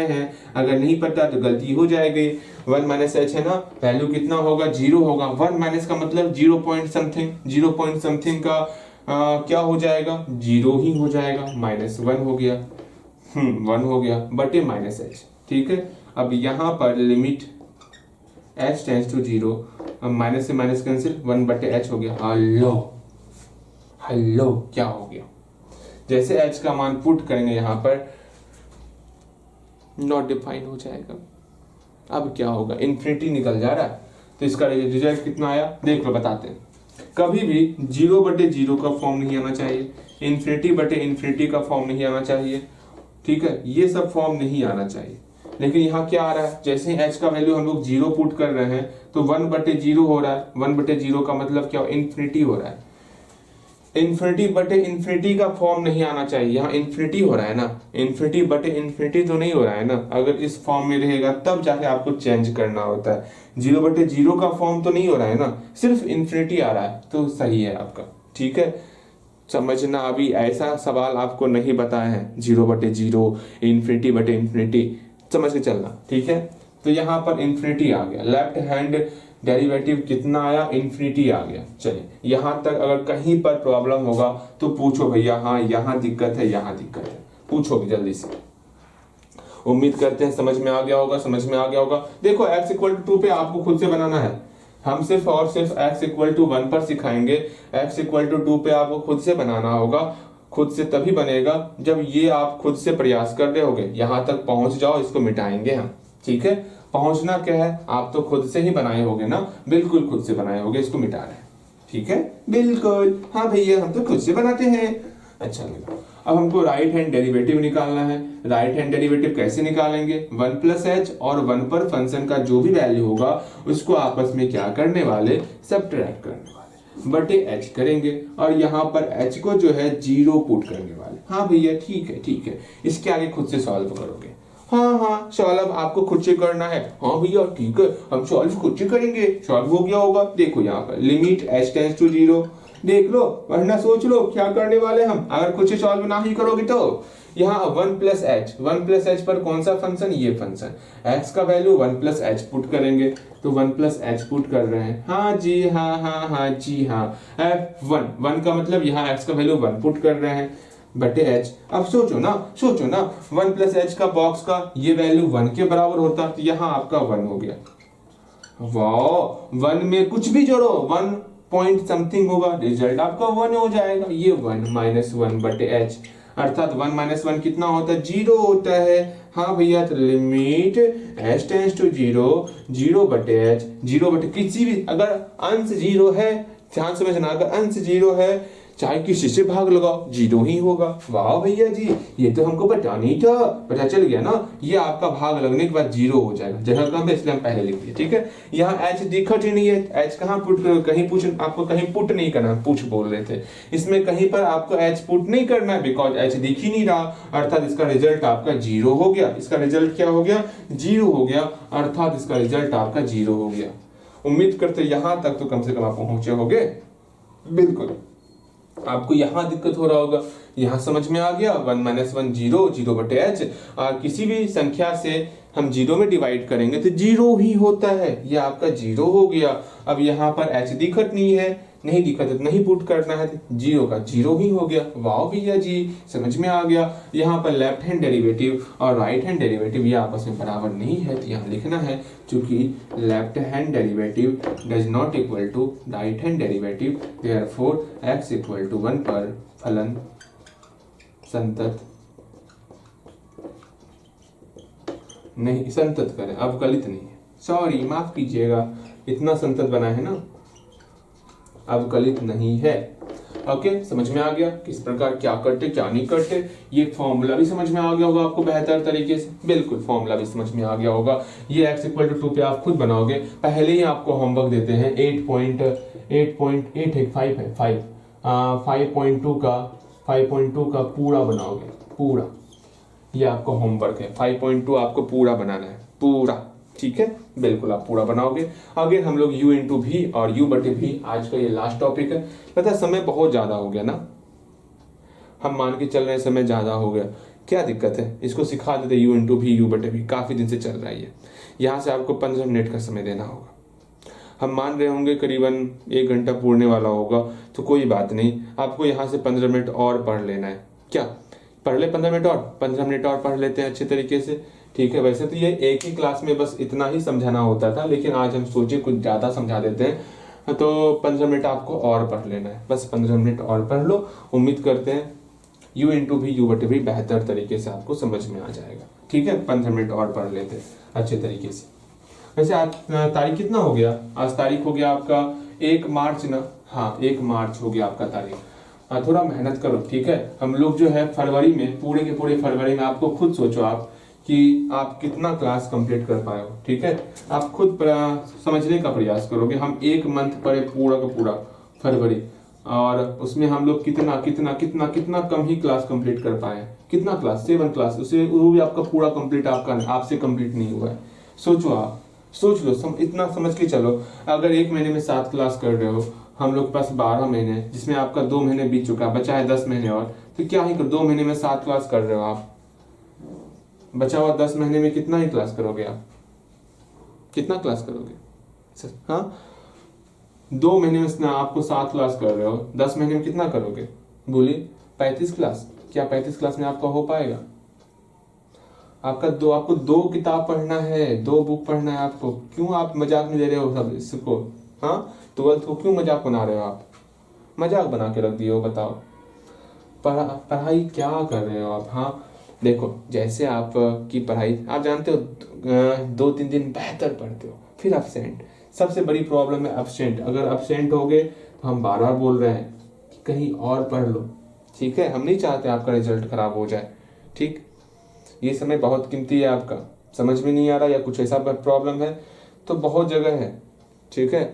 हैं, अगर नहीं पता तो गलती हो जाएगी। 1 माइनस h है ना, वैल्यू कितना होगा, 0 होगा। 1 माइनस का मतलब 0 पॉइंट समथिंग का क्या हो जाएगा, 0 ही हो जाएगा, माइनस 1 हो गया, 1 हो गया बटे माइनस h। ठीक है, अब यहाँ पर लिमिट h टेंड्स टू 0, अब माइनस से माइनस कैंसिल, 1 बटे h हो गया। हेलो क्या हो गया, जैसे h का मान पुट करेंगे यहाँ पर नॉट डिफाइन हो जाएगा। अब क्या होगा, इन्फिनिटी निकल जा रहा है, तो इसका रिजल्ट कितना आया देख लो, बताते हैं। कभी भी 0 बटे 0 का फॉर्म नहीं आना चाहिए, इन्फिनिटी बटे इन्फिनिटी का फॉर्म नहीं आना चाहिए। ठीक है, ये सब फॉर्म नहीं आना चाहिए। लेकिन यहाँ क्या आ रहा है, जैसे ही h का वैल्यू हम लोग 0 पुट कर रहे हैं तो 1 बटे 0 हो रहा है। 1 बटे 0 का मतलब क्या, इन्फिनिटी हो रहा है। इन्फिनिटी बटे इन्फिनिटी का फॉर्म नहीं आना चाहिए, यहाँ इन्फिनिटी हो रहा है ना, इन्फिनिटी बटे इन्फिनिटी तो नहीं हो रहा है ना। अगर इस फॉर्म में रहेगा तब जाके आपको चेंज करना होता है। 0 बटे 0 का फॉर्म तो नहीं हो रहा है ना, सिर्फ इन्फिनिटी आ रहा है तो सही है आपका। ठीक है, समझना, अभी ऐसा सवाल आपको नहीं बताए हैं 0 बटे 0, इन्फिनिटी बटे इन्फिनिटी, समझ के चलना। ठीक है, तो यहाँ पर इन्फिनिटी आ गया, लेफ्ट हैंड डेरिवेटिव कितना आया, इन्फिनिटी आ गया। चलिए यहाँ तक अगर कहीं पर प्रॉब्लम होगा तो पूछो भैया, हाँ यहाँ दिक्कत है, यहाँ दिक्कत है, पूछोगे जल्दी से। उम्मीद करते हैं समझ में आ गया होगा। देखो x इक्वल टू 2 पे आपको खुद से बनाना है, हम सिर्फ और सिर्फ x इक्वल टू 1 पर सिखाएंगे। x इक्वल टू 2 पे आपको खुद से बनाना होगा, खुद से तभी बनेगा जब ये आप खुद से प्रयास कर रहे होगे। यहाँ तक पहुंच जाओ, इसको मिटाएंगे हम। ठीक है, पहुंचना क्या है, आप तो खुद से ही बनाए होगे ना, बिल्कुल खुद से बनाए होगे, इसको मिटा रहे हैं। ठीक है, बिल्कुल, हाँ भैया हम तो खुद से बनाते हैं। अच्छा लगा। अब हमको राइट हैंड डेरिवेटिव निकालना है। राइट हैंड डेरिवेटिव कैसे निकालेंगे, 1 प्लस h और 1 पर फंक्शन का जो भी वैल्यू होगा उसको आपस में क्या करने वाले, सब्ट्रैक्ट करने वाले, बटे h करेंगे और यहाँ पर h को जो है 0 पुट करने वाले। हाँ भैया ठीक है, इसके आगे खुद से सॉल्व करोगे। हाँ सॉल्व आपको खुद से करना है। हाँ भैया ठीक है, हम सॉल्व खुद से करेंगे, सॉल्व हो गया होगा। देखो यहाँ पर लिमिट h टेंड्स टू 0, देख लो वरना सोच लो क्या करने वाले हम, अगर खुद से सॉल्व ना ही करोगे तो। यहाँ 1 प्लस h पर कौन सा फंक्शन, ये फंक्शन, x का वैल्यू 1 प्लस h पुट करेंगे तो 1 प्लस h पुट कर रहे हैं। हाँ जी हाँ जी हाँ, f1 का मतलब यहाँ x का वैल्यू 1 पुट कर रहे हैं बटे h। अब सोचो ना 1 प्लस h का बॉक्स का ये वैल्यू 1 के बराबर होता तो यहाँ आपका 1 हो गया। वाह, 1 में कुछ भी जोड़ो 1 पॉइंट समथिंग होगा, रिजल्ट आपका 1 हो जाएगा। ये 1 माइनस 1 बटे h, अर्थात 1 माइनस 1 कितना होता है, 0 होता है। हाँ भैया, तो लिमिट h टेंड्स टू 0 बटे h, 0 बटे किसी भी, अगर अंश 0 है, ध्यान समझना, अगर अंश 0 है चाहे किसी से भाग लगाओ 0 ही होगा। वाह भैया जी, ये तो हमको पता नहीं था, पता चल गया ना, ये आपका भाग लगने के बाद 0 हो जाएगा। जगह कम है इसलिए हम पहले लिख दिए। ठीक है, यहाँ h दिखत ही नहीं है, h कहाँ पुट, कहीं पूछ, आपको कहीं पुट नहीं करना, पूछ बोल रहे थे, इसमें कहीं पर आपको h पुट नहीं करना है, बिकॉज h दिख ही नहीं रहा, अर्थात इसका रिजल्ट आपका 0 हो गया। इसका रिजल्ट क्या हो गया, 0 हो गया, अर्थात इसका रिजल्ट आपका 0 हो गया। उम्मीद करते यहाँ तक तो कम से कम आप पहुंचे होगे। बिल्कुल, आपको यहाँ दिक्कत हो रहा होगा, यहाँ समझ में आ गया। 1 माइनस 1 0 बटे h, और किसी भी संख्या से हम 0 में डिवाइड करेंगे तो 0 ही होता है, ये आपका 0 हो गया। अब यहाँ पर h दिक्कत नहीं दिक्कत है, नहीं पुट करना है, 0 का 0 ही हो गया। वाह भैया जी, समझ में आ गया। यहाँ पर लेफ्ट हैंड डेरिवेटिव और राइट हैंड डेरिवेटिव ये आपस में बराबर नहीं है, तो यहाँ लिखना है, क्योंकि left hand derivative does not equal to right hand derivative, therefore x equal to 1 पर फलन संतत नहीं, संतत करें, अवकलित नहीं है, सॉरी माफ कीजिएगा, इतना संतत बना है ना, अवकलित नहीं है। ओके, समझ में आ गया किस प्रकार क्या करते क्या नहीं करते। ये फॉर्मूला भी समझ में आ गया होगा आपको बेहतर तरीके से, बिल्कुल फॉर्मूला भी समझ में आ गया होगा। ये x = 2 पे आप खुद बनाओगे। पहले ही आपको होमवर्क देते हैं 5.2 का पूरा बनाओगे, पूरा। ये आपका होमवर्क है, 5.2 आपको पूरा बनाना है, पूरा, ठीक है, बिल्कुल आप पूरा बनाओगे। आगे हम लोग u × v और u/v, आज का ये लास्ट टॉपिक है। पता है समय बहुत ज्यादा हो गया ना, हम मान के चल रहे हैं समय ज्यादा हो गया, क्या दिक्कत है, इसको सिखा देते u × v u/v, काफी दिन से चल रहा है ये। यहाँ से आपको 15 मिनट का समय देना होगा। हम मान रहे होंगे करीबन 1 घंटा पूरने वाला होगा, तो कोई बात नहीं, आपको यहाँ से 15 मिनट और पढ़ लेना है। क्या पढ़ ले 15 मिनट और, 15 मिनट और पढ़ लेते हैं अच्छे तरीके से, ठीक है। वैसे तो ये एक ही क्लास में बस इतना ही समझाना होता था, लेकिन आज हम सोचे कुछ ज़्यादा समझा देते हैं, तो 15 मिनट आपको और पढ़ लेना है, बस 15 मिनट और पढ़ लो। उम्मीद करते हैं u × v u/v बेहतर तरीके से आपको समझ में आ जाएगा, ठीक है। 15 मिनट और पढ़ लेते हैं अच्छे तरीके से। वैसे आज तारीख कितना हो गया, आज तारीख हो गया आपका 1 मार्च ना, हाँ 1 मार्च हो गया आपका तारीख। थोड़ा मेहनत करो, ठीक है। हम लोग जो है फरवरी में, पूरे के पूरे फरवरी में, आपको खुद सोचो आप कि आप कितना क्लास कंप्लीट कर पाए हो, ठीक है। आप खुद समझने का प्रयास करोगे। हम 1 मंथ पढ़े पूरा का पूरा फरवरी, और उसमें हम लोग कितना कितना कितना कितना कम ही क्लास कंप्लीट कर पाए। कितना क्लास, 7 क्लास, उसे वो भी आपका पूरा कंप्लीट आपसे कंप्लीट नहीं हुआ है। सोचो, आप सोच लो, इतना समझ के चलो। अगर 1 महीने में 7 क्लास कर रहे हो, हम लोग पास 12 महीने, जिसमें आपका 2 महीने बीत चुका, बचा है 10 महीने और, तो क्या ही कर, 2 महीने में 7 क्लास कर रहे हो आप, बचा हुआ 10 महीने में कितना ही क्लास करोगे आप, कितना क्लास करोगे, हाँ 2 महीने में आपको 7 क्लास कर रहे हो, 10 महीने में कितना करोगे, बोलिए 35 क्लास। क्या 35 क्लास में आपका हो पाएगा? आपको 2 किताब पढ़ना है, 2 बुक पढ़ना है आपको। क्यों आप मजाक में ले रहे हो सब इसको, हाँ 12th को क्यों मजाक बना रहे हो आप, मजाक बना के रख दिए हो, बताओ पढ़ाई क्या कर रहे हो आप। हाँ देखो, जैसे आप की पढ़ाई आप जानते हो, 2-3 दिन बेहतर पढ़ते हो, फिर एब्सेंट, सबसे बड़ी प्रॉब्लम है एब्सेंट। अगर एब्सेंट हो गए तो हम बार बार बोल रहे हैं कि कहीं और पढ़ लो, ठीक है। हम नहीं चाहते आपका रिजल्ट खराब हो जाए, ठीक। ये समय बहुत कीमती है आपका, समझ में नहीं आ रहा या कुछ ऐसा प्रॉब्लम है तो बहुत जगह है, ठीक है।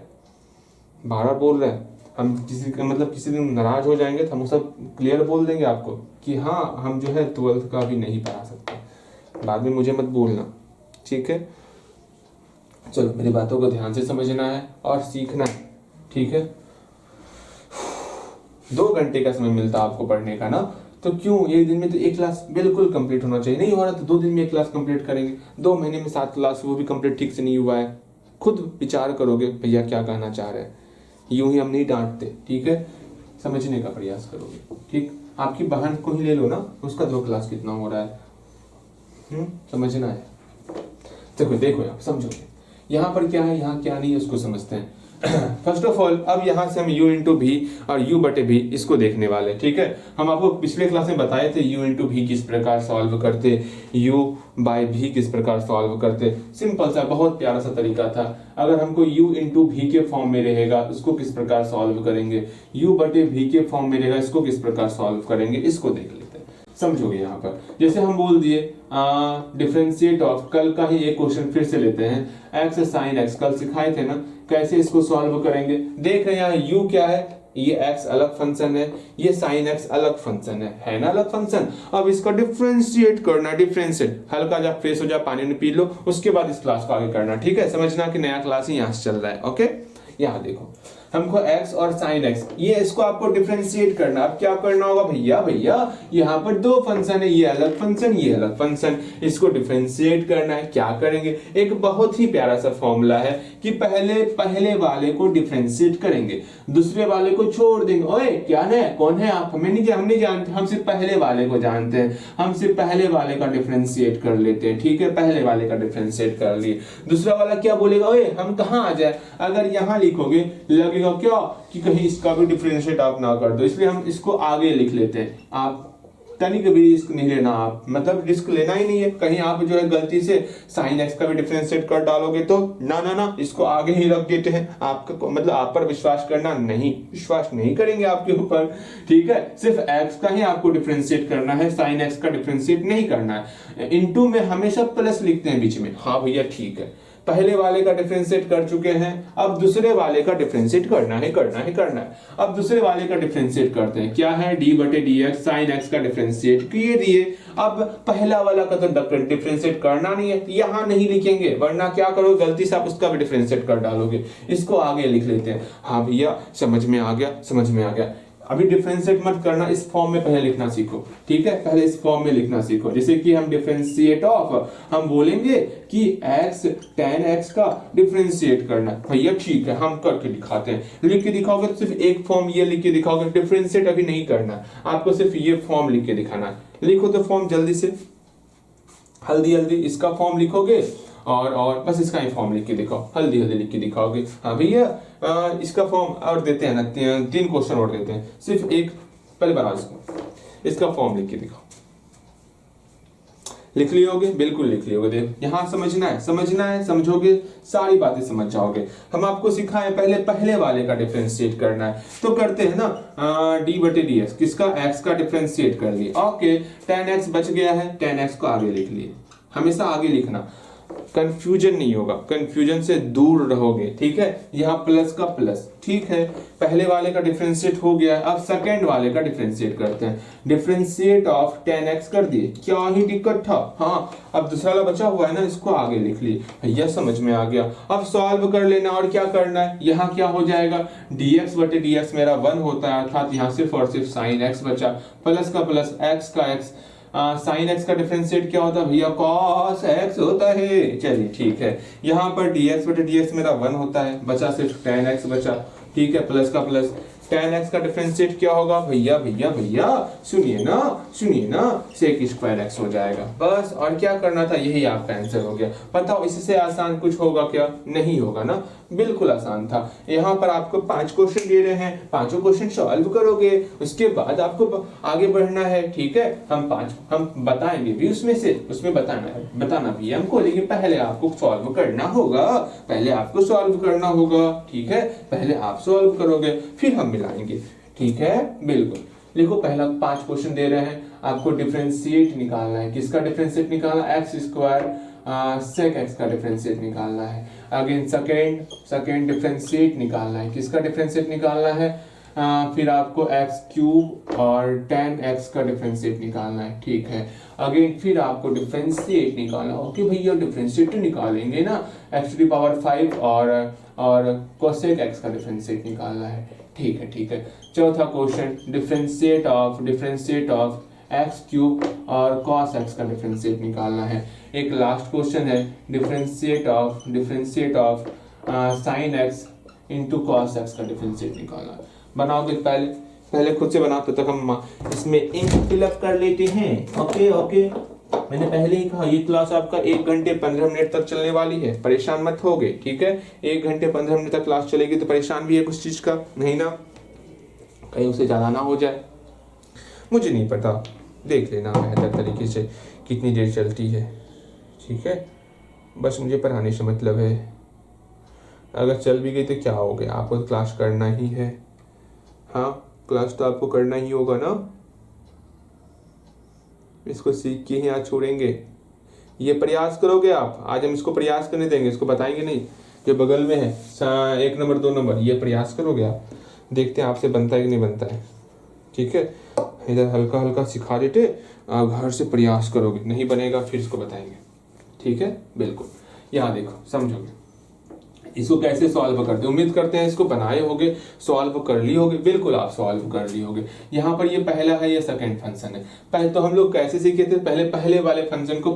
बार बार बोल रहे हैं, हम किसी दिन नाराज हो जाएंगे तो हम सब क्लियर बोल देंगे आपको कि हाँ हम जो है 12th का भी नहीं पढ़ा सकते, बाद में मुझे मत बोलना, ठीक है। चलो मेरी बातों को ध्यान से समझना है और सीखना है, ठीक है। 2 घंटे का समय मिलता आपको पढ़ने का ना, तो क्यों 1 दिन में तो 1 क्लास बिल्कुल कंप्लीट होना चाहिए। नहीं हो रहा तो 2 दिन में 1 क्लास कंप्लीट करेंगे। 2 महीने में 7 क्लास, वो भी कंप्लीट ठीक से नहीं हुआ है, खुद विचार करोगे भैया क्या कहना चाह रहे हैं। यूं ही हम नहीं डांटते, ठीक है, समझने का प्रयास करोगे, ठीक। आपकी बहन को ही ले लो ना, उसका 2 क्लास कितना हो रहा है, समझना है। देखो आप समझोगे यहाँ पर क्या है, यहाँ क्या नहीं है, उसको समझते हैं। फर्स्ट ऑफ ऑल अब यहाँ से हम u × v और u/v इसको देखने वाले, ठीक है। हम आपको पिछले क्लास में बताए थे u × v किस प्रकार सॉल्व करते, u/v किस प्रकार सॉल्व करते। सिंपल सा बहुत प्यारा सा तरीका था। अगर हमको u × v के फॉर्म में रहेगा उसको किस प्रकार सॉल्व करेंगे, u/v के फॉर्म में रहेगा इसको किस प्रकार सॉल्व करेंगे, इसको देख लेते हैं, समझोगे। यहाँ पर जैसे हम बोल दिए डिफरेंशिएट ऑफ, कल का ही एक क्वेश्चन फिर से लेते हैं, x sin x, कल सिखाए थे ना कैसे इसको सॉल्व करेंगे। देख रहे हैं यहाँ u क्या है, ये x अलग फंक्शन है, ये sin x अलग फंक्शन है ना अलग फंक्शन। अब इसका डिफरेंशिएट करना, डिफरेंशिएट, हल्का जब फ्रेश हो जाए पानी में पी लो, उसके बाद इस क्लास को आगे करना, ठीक है। समझना कि नया क्लास ही यहाँ से चल रहा है, ओके। यहाँ देखो हमको x और sin x, ये इसको आपको डिफरेंशिएट करना। अब क्या करना होगा भैया यहाँ पर 2 फंक्शन है, ये अलग फंक्शन ये अलग फंक्शन, इसको डिफरेंशिएट करना है। क्या करेंगे, एक बहुत ही प्यारा सा फॉर्मूला है कि पहले वाले को डिफरेंशिएट करेंगे, दूसरे वाले को छोड़ देंगे। ओए क्या है, कौन है आप, हम नहीं जानते, हम सिर्फ पहले वाले को जानते हैं, हम सिर्फ पहले वाले का डिफरेंशिएट कर लेते हैं, ठीक है। पहले वाले का डिफरेंशिएट कर लिए, दूसरा वाला क्या बोलेगा, ओए हम कहाँ आ जाए। अगर यहाँ लिखोगे लगेगा क्या कि कहीं इसका भी डिफरेंशिएट आप ना कर दो, इसलिए हम इसको आगे लिख लेते हैं। आप तनिक भी रिस्क नहीं लेना आप, मतलब रिस्क लेना ही नहीं है। कहीं आप जो है गलती से साइन एक्स का भी डिफरेंशिएट कर डालोगे तो ना ना ना, इसको आगे ही रख देते हैं। आपका मतलब आप पर विश्वास करना नहीं, विश्वास नहीं करेंगे आपके ऊपर, ठीक है। सिर्फ एक्स का ही आपको डिफरेंशिएट करना है, साइन एक्स का डिफरेंशिएट नहीं करना है। इनटू में हमेशा प्लस लिखते हैं बीच में। हाँ भैया ठीक है, पहले वाले का डिफरेंशिएट कर चुके हैं, अब दूसरे वाले का डिफरेंशिएट करना है। अब दूसरे वाले का डिफरेंशिएट करते हैं। क्या है, डी बटे डी एक्स साइन एक्स का डिफरेंशिएट किए दिए। अब पहला वाला का तो डिफरेंशिएट करना नहीं है, यहां नहीं लिखेंगे, वरना क्या करोगे गलती से आप उसका भी डिफरेंशिएट कर डालोगे। इसको आगे लिख लेते हैं। हाँ भैया समझ में आ गया। अभी डिफरेंशिएट मत करना, इस फॉर्म में पहले लिखना सीखो, ठीक है। पहले इस फॉर्म में लिखना सीखो। जैसे कि हम डिफरेंशिएट ऑफ, हम बोलेंगे कि x tan x का डिफरेंशिएट करना। भैया ठीक है, हम करके दिखाते हैं। लिख के दिखाओगे तो सिर्फ एक फॉर्म ये लिख के दिखाओगे, डिफरेंशिएट अभी नहीं करना, आपको सिर्फ ये फॉर्म लिख के दिखाना है। लिखो तो फॉर्म जल्दी से, हल्दी इसका फॉर्म लिखोगे और बस इसका ही फॉर्म लिख के दिखाओ, हल्दी लिख के दिखाओगे। हाँ भैया इसका फॉर्म और देते हैं ना, 3 क्वेश्चन और देते हैं, सिर्फ एक पहले बनाओ इसका फॉर्म लिख के दिखाओ। लिख लियोगे, बिल्कुल लिख लियोगे। देख यहाँ समझना है, समझोगे सारी बातें समझ जाओगे। हम आपको सिखाएं पहले वाले का डिफरेंशिएट करना है, तो करते हैं ना। डी बटे डी एक्स, किसका, एक्स का डिफरेंशिएट कर लिए। ओके, tan x बच गया है, tan x को आगे लिख लिए। हमेशा आगे लिखना, कंफ्यूजन नहीं होगा, कंफ्यूजन से दूर रहोगे, ठीक है। यहाँ प्लस का प्लस, ठीक है। पहले वाले का डिफरेंशिएट हो गया है, अब सेकंड वाले का डिफरेंशिएट करते हैं। डिफरेंशिएट ऑफ tan x कर दिए, क्या ही दिक्कत था। हाँ, अब दूसरा वाला बचा हुआ है ना, इसको आगे लिख लिए। भैया समझ में आ गया। अब सॉल्व कर लेना, और क्या करना है, यहाँ क्या हो जाएगा, dx बटे dx मेरा 1 होता है, अर्थात यहाँ सिर्फ और सिर्फ साइन x बचा, प्लस का प्लस x का x। साइन एक्स का डिफरेंशिएट क्या होता है भैया, cos x होता है। चलिए ठीक है, यहाँ पर dx बटे dx मेरा 1 होता है, बचा सिर्फ tan x बचा, ठीक है, प्लस का प्लस। tan x का डिफरेंशिएट क्या होगा भैया सुनिए ना, sec स्क्वायर x हो जाएगा। बस, और क्या करना था, यही आपका आंसर हो गया। बताओ इससे आसान कुछ होगा क्या, नहीं होगा ना, बिल्कुल आसान था। यहाँ पर आपको 5 क्वेश्चन दे रहे हैं, 5 क्वेश्चन सॉल्व करोगे, उसके बाद आपको आगे बढ़ना है, ठीक है। हम बताएंगे भी उसमें बताना भी हमको, लेकिन पहले आपको सॉल्व करना होगा, ठीक है। पहले आप सॉल्व करोगे, फिर हम मिलाएंगे, ठीक है, बिल्कुल। लिखो, पहला 5 क्वेश्चन दे रहे हैं, आपको डिफरेंशिएट निकालना है। किसका डिफरेंशिएट निकालना, एक्स स्क्वायर सेक एक्स का डिफरेंशिएट निकालना है। अगेन सेकेंड डिफरेंशिएट निकालना है। किसका डिफरेंशिएट निकालना है, फिर आपको एक्स क्यूब और tan x का डिफरेंशिएट निकालना है, ठीक है। अगेन फिर आपको डिफरेंशिएट निकालना, ओके भैया डिफरेंशिएट निकालेंगे ना, x⁵ और cosec x का डिफरेंशिएट निकालना है, ठीक है। चौथा question, differentiate of x cube और cos x का डिफरेंशिएट निकालना है। एक लास्ट क्वेश्चन है, differentiate of sine x into cos x का डिफरेंशिएट निकालना है। बनाओगे पहले खुद से बनाओ, तब तक हम इसमें इंक फिलअप कर लेते हैं। ओके, मैंने पहले ही कहा, ये क्लास आपका 1 घंटे 15 मिनट तक चलने वाली है, परेशान मत होगे, ठीक है। 1 घंटे 15 मिनट तक क्लास चलेगी, तो परेशान भी है कुछ चीज का, नहीं ना, कहीं उसे ज्यादा ना हो जाए, मुझे नहीं पता, देख लेना बेहतर तरीके से कितनी देर चलती है, ठीक है। बस मुझे पढ़ाने से मतलब है, अगर चल भी गई तो क्या हो गया, आपको तो क्लास करना ही है। हाँ, क्लास तो आपको करना ही होगा ना, इसको सीख के ही आज छोड़ेंगे। ये प्रयास करोगे आप, आज हम इसको प्रयास करने देंगे, इसको बताएंगे नहीं। जो बगल में है 1 नंबर 2 नंबर, ये प्रयास करोगे आप, देखते हैं आपसे बनता है कि नहीं बनता है, ठीक है। इधर हल्का हल्का सिखा देते, आप घर से प्रयास करोगे, नहीं बनेगा फिर इसको बताएंगे, ठीक है, बिल्कुल। यहाँ देखो, समझोगे इसको कैसे सॉल्व करते हैं। उम्मीद करते हैं इसको बनाए होगे, सॉल्व कर ली होगे, बिल्कुल आप सॉल्व कर ली होगे। यहाँ पर ये पहला है, ये सेकंड फंक्शन है। पहले तो हम लोग कैसे सीखे थे, पहले वाले फंक्शन को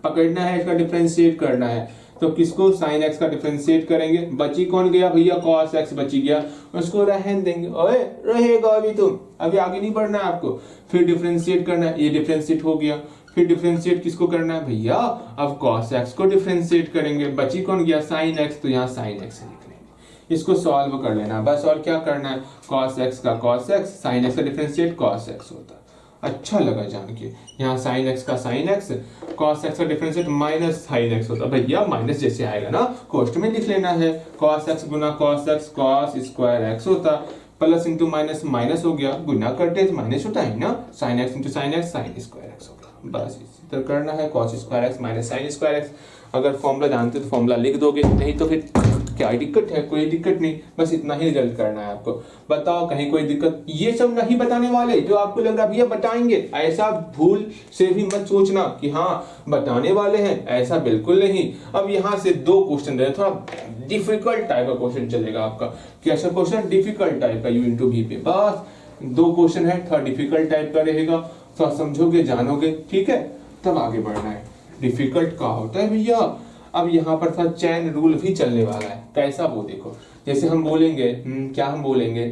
पकड़ना है, इसका डिफरेंशिएट करना है। तो किसको, साइन एक्स का डिफरेंशिएट करेंगे। बची कौन गया भैया, cos x बची गया, उसको रहन देंगे। ओए रहेगा अभी, तुम अभी आगे नहीं बढ़ना है आपको। फिर डिफरेंशिएट करना है, ये डिफरेंशिएट हो गया। फिर डिफरेंशिएट किसको करना है भैया, अब cos x को डिफरेंशिएट करेंगे। बची कौन गया, साइन x, तो यहाँ साइन x लिख लेंगे। इसको सॉल्व कर लेना बस, और क्या करना है, cos x का cos x, साइन x का डिफरेंशिएट cos x होता है। अच्छा लगा जान के। यहाँ साइन एक्स का साइन एक्स, कॉस एक्स का डिफरेंशिएट माइनस साइन एक्स होता है। भैया माइनस जैसे आएगा ना कोष्ट में लिख लेना है, कॉस एक्स गुना cos X cos square X होता, प्लस इंटू माइनस माइनस हो गया, गुना करते तो माइनस होता है ना, sine X into sine X sine square X हो गया। बस इसी तरह करना है, cos square X minus sine square X. अगर फॉर्मूला जानते तो फॉर्मूला लिख दोगे, नहीं तो फिर क्या दिक्कत है, कोई दिक्कत नहीं, बस इतना ही रिजल्ट करना है आपको। बताओ कहीं कोई दिक्कत? ये सब नहीं बताने वाले जो आपको लग रहा भैया बताएंगे, ऐसा भूल से भी मत सोचना कि हाँ बताने वाले हैं, ऐसा बिल्कुल नहीं। अब यहाँ से 2 क्वेश्चन दे, थोड़ा डिफिकल्ट टाइप का क्वेश्चन चलेगा आपका। कैसा क्वेश्चन? डिफिकल्ट टाइप का, यू इंटू वी पे। बस 2 क्वेश्चन है, थोड़ा डिफिकल्ट टाइप का रहेगा, थोड़ा समझोगे जानोगे, ठीक है, तब आगे बढ़ना है। डिफिकल्ट का होता है भैया, अब यहाँ पर था चैन रूल भी चलने वाला है। कैसा वो देखो, जैसे हम बोलेंगे क्या हम बोलेंगे,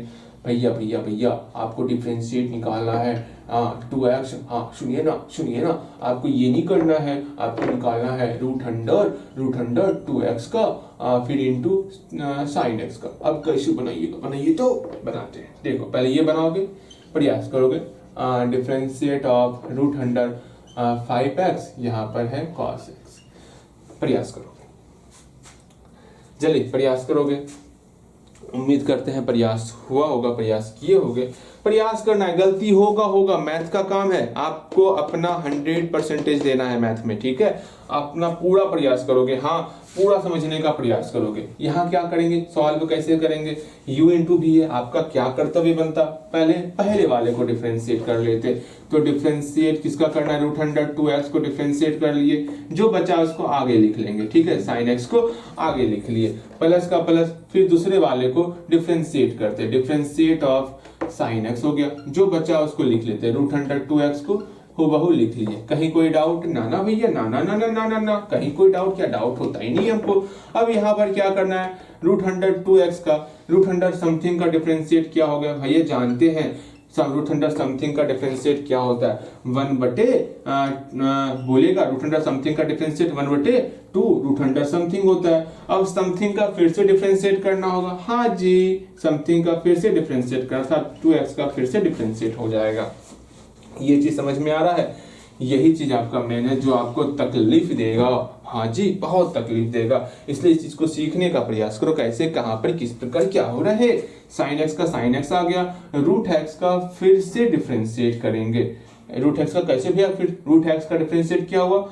भैया भैया भैया आपको डिफरेंशिएट निकालना है 2x, हाँ सुनिए ना आपको ये नहीं करना है, आपको निकालना है रूट अंडर 2x का फिर इंटू साइन एक्स का। अब कैसे बनाइए तो बनाते हैं। देखो पहले ये बनाओगे, प्रयास करोगे, differentiate of root under 5x, यहाँ पर है cos x, प्रयास करोगे, जल्दी प्रयास करोगे। उम्मीद करते हैं प्रयास हुआ होगा, प्रयास किए होगे। प्रयास करना है, गलती होगा, मैथ का काम है, आपको अपना 100% देना है मैथ में, ठीक है। अपना पूरा प्रयास करोगे, हाँ पूरा समझने का प्रयास करोगे। यहाँ क्या करेंगे, सॉल्व कैसे करेंगे, u इंटू भी है, आपका क्या कर्तव्य बनता, पहले वाले को डिफरेंशिएट कर लेते। तो डिफरेंशिएट किसका करना है, रूट अंडर 2x को डिफरेंशिएट कर लिए, जो बचा उसको आगे लिख लेंगे, ठीक है, साइन x को आगे लिख लिए, प्लस का प्लस, फिर दूसरे वाले को डिफरेंशिएट करते, डिफरेंशिएट ऑफ साइन एक्स हो गया, जो बचा उसको लिख लेते, रूट अंडर 2x को हूबहू लिख लीजिए। कहीं कोई डाउट? ना भैया, ना, कहीं कोई डाउट? क्या डाउट होता ही नहीं हमको। अब यहाँ पर क्या करना है, रूट अंडर 2x का रूट अंडर समथिंग का डिफरेंशिएट क्या हो गया भैया, जानते हैं रूट अंडर समथिंग का डिफरेंशिएट क्या होता है, 1 बटे बोलेगा रूट अंडर समथिंग का डिफरेंशिएट 1 बटे 2 रूट अंडर समथिंग होता है। अब समथिंग का फिर से डिफरेंशिएट करना होगा, हाँ जी समथिंग का फिर से डिफरेंशिएट करना था, 2x का फिर से डिफरेंशिएट हो जाएगा। ये चीज समझ में आ रहा है? यही चीज आपका मेन है जो आपको तकलीफ देगा, हाँ जी बहुत तकलीफ देगा, इसलिए इस चीज को सीखने का प्रयास करो, कैसे कहां पर किस प्रकार क्या हो रहा है। साइन एक्स का साइन एक्स आ गया, रूट एक्स का फिर से डिफरेंशिएट करेंगे, रूट एक्स का कैसे भैया, फिर रूट एक्स का डिफरेंशिएट क्या हुआ,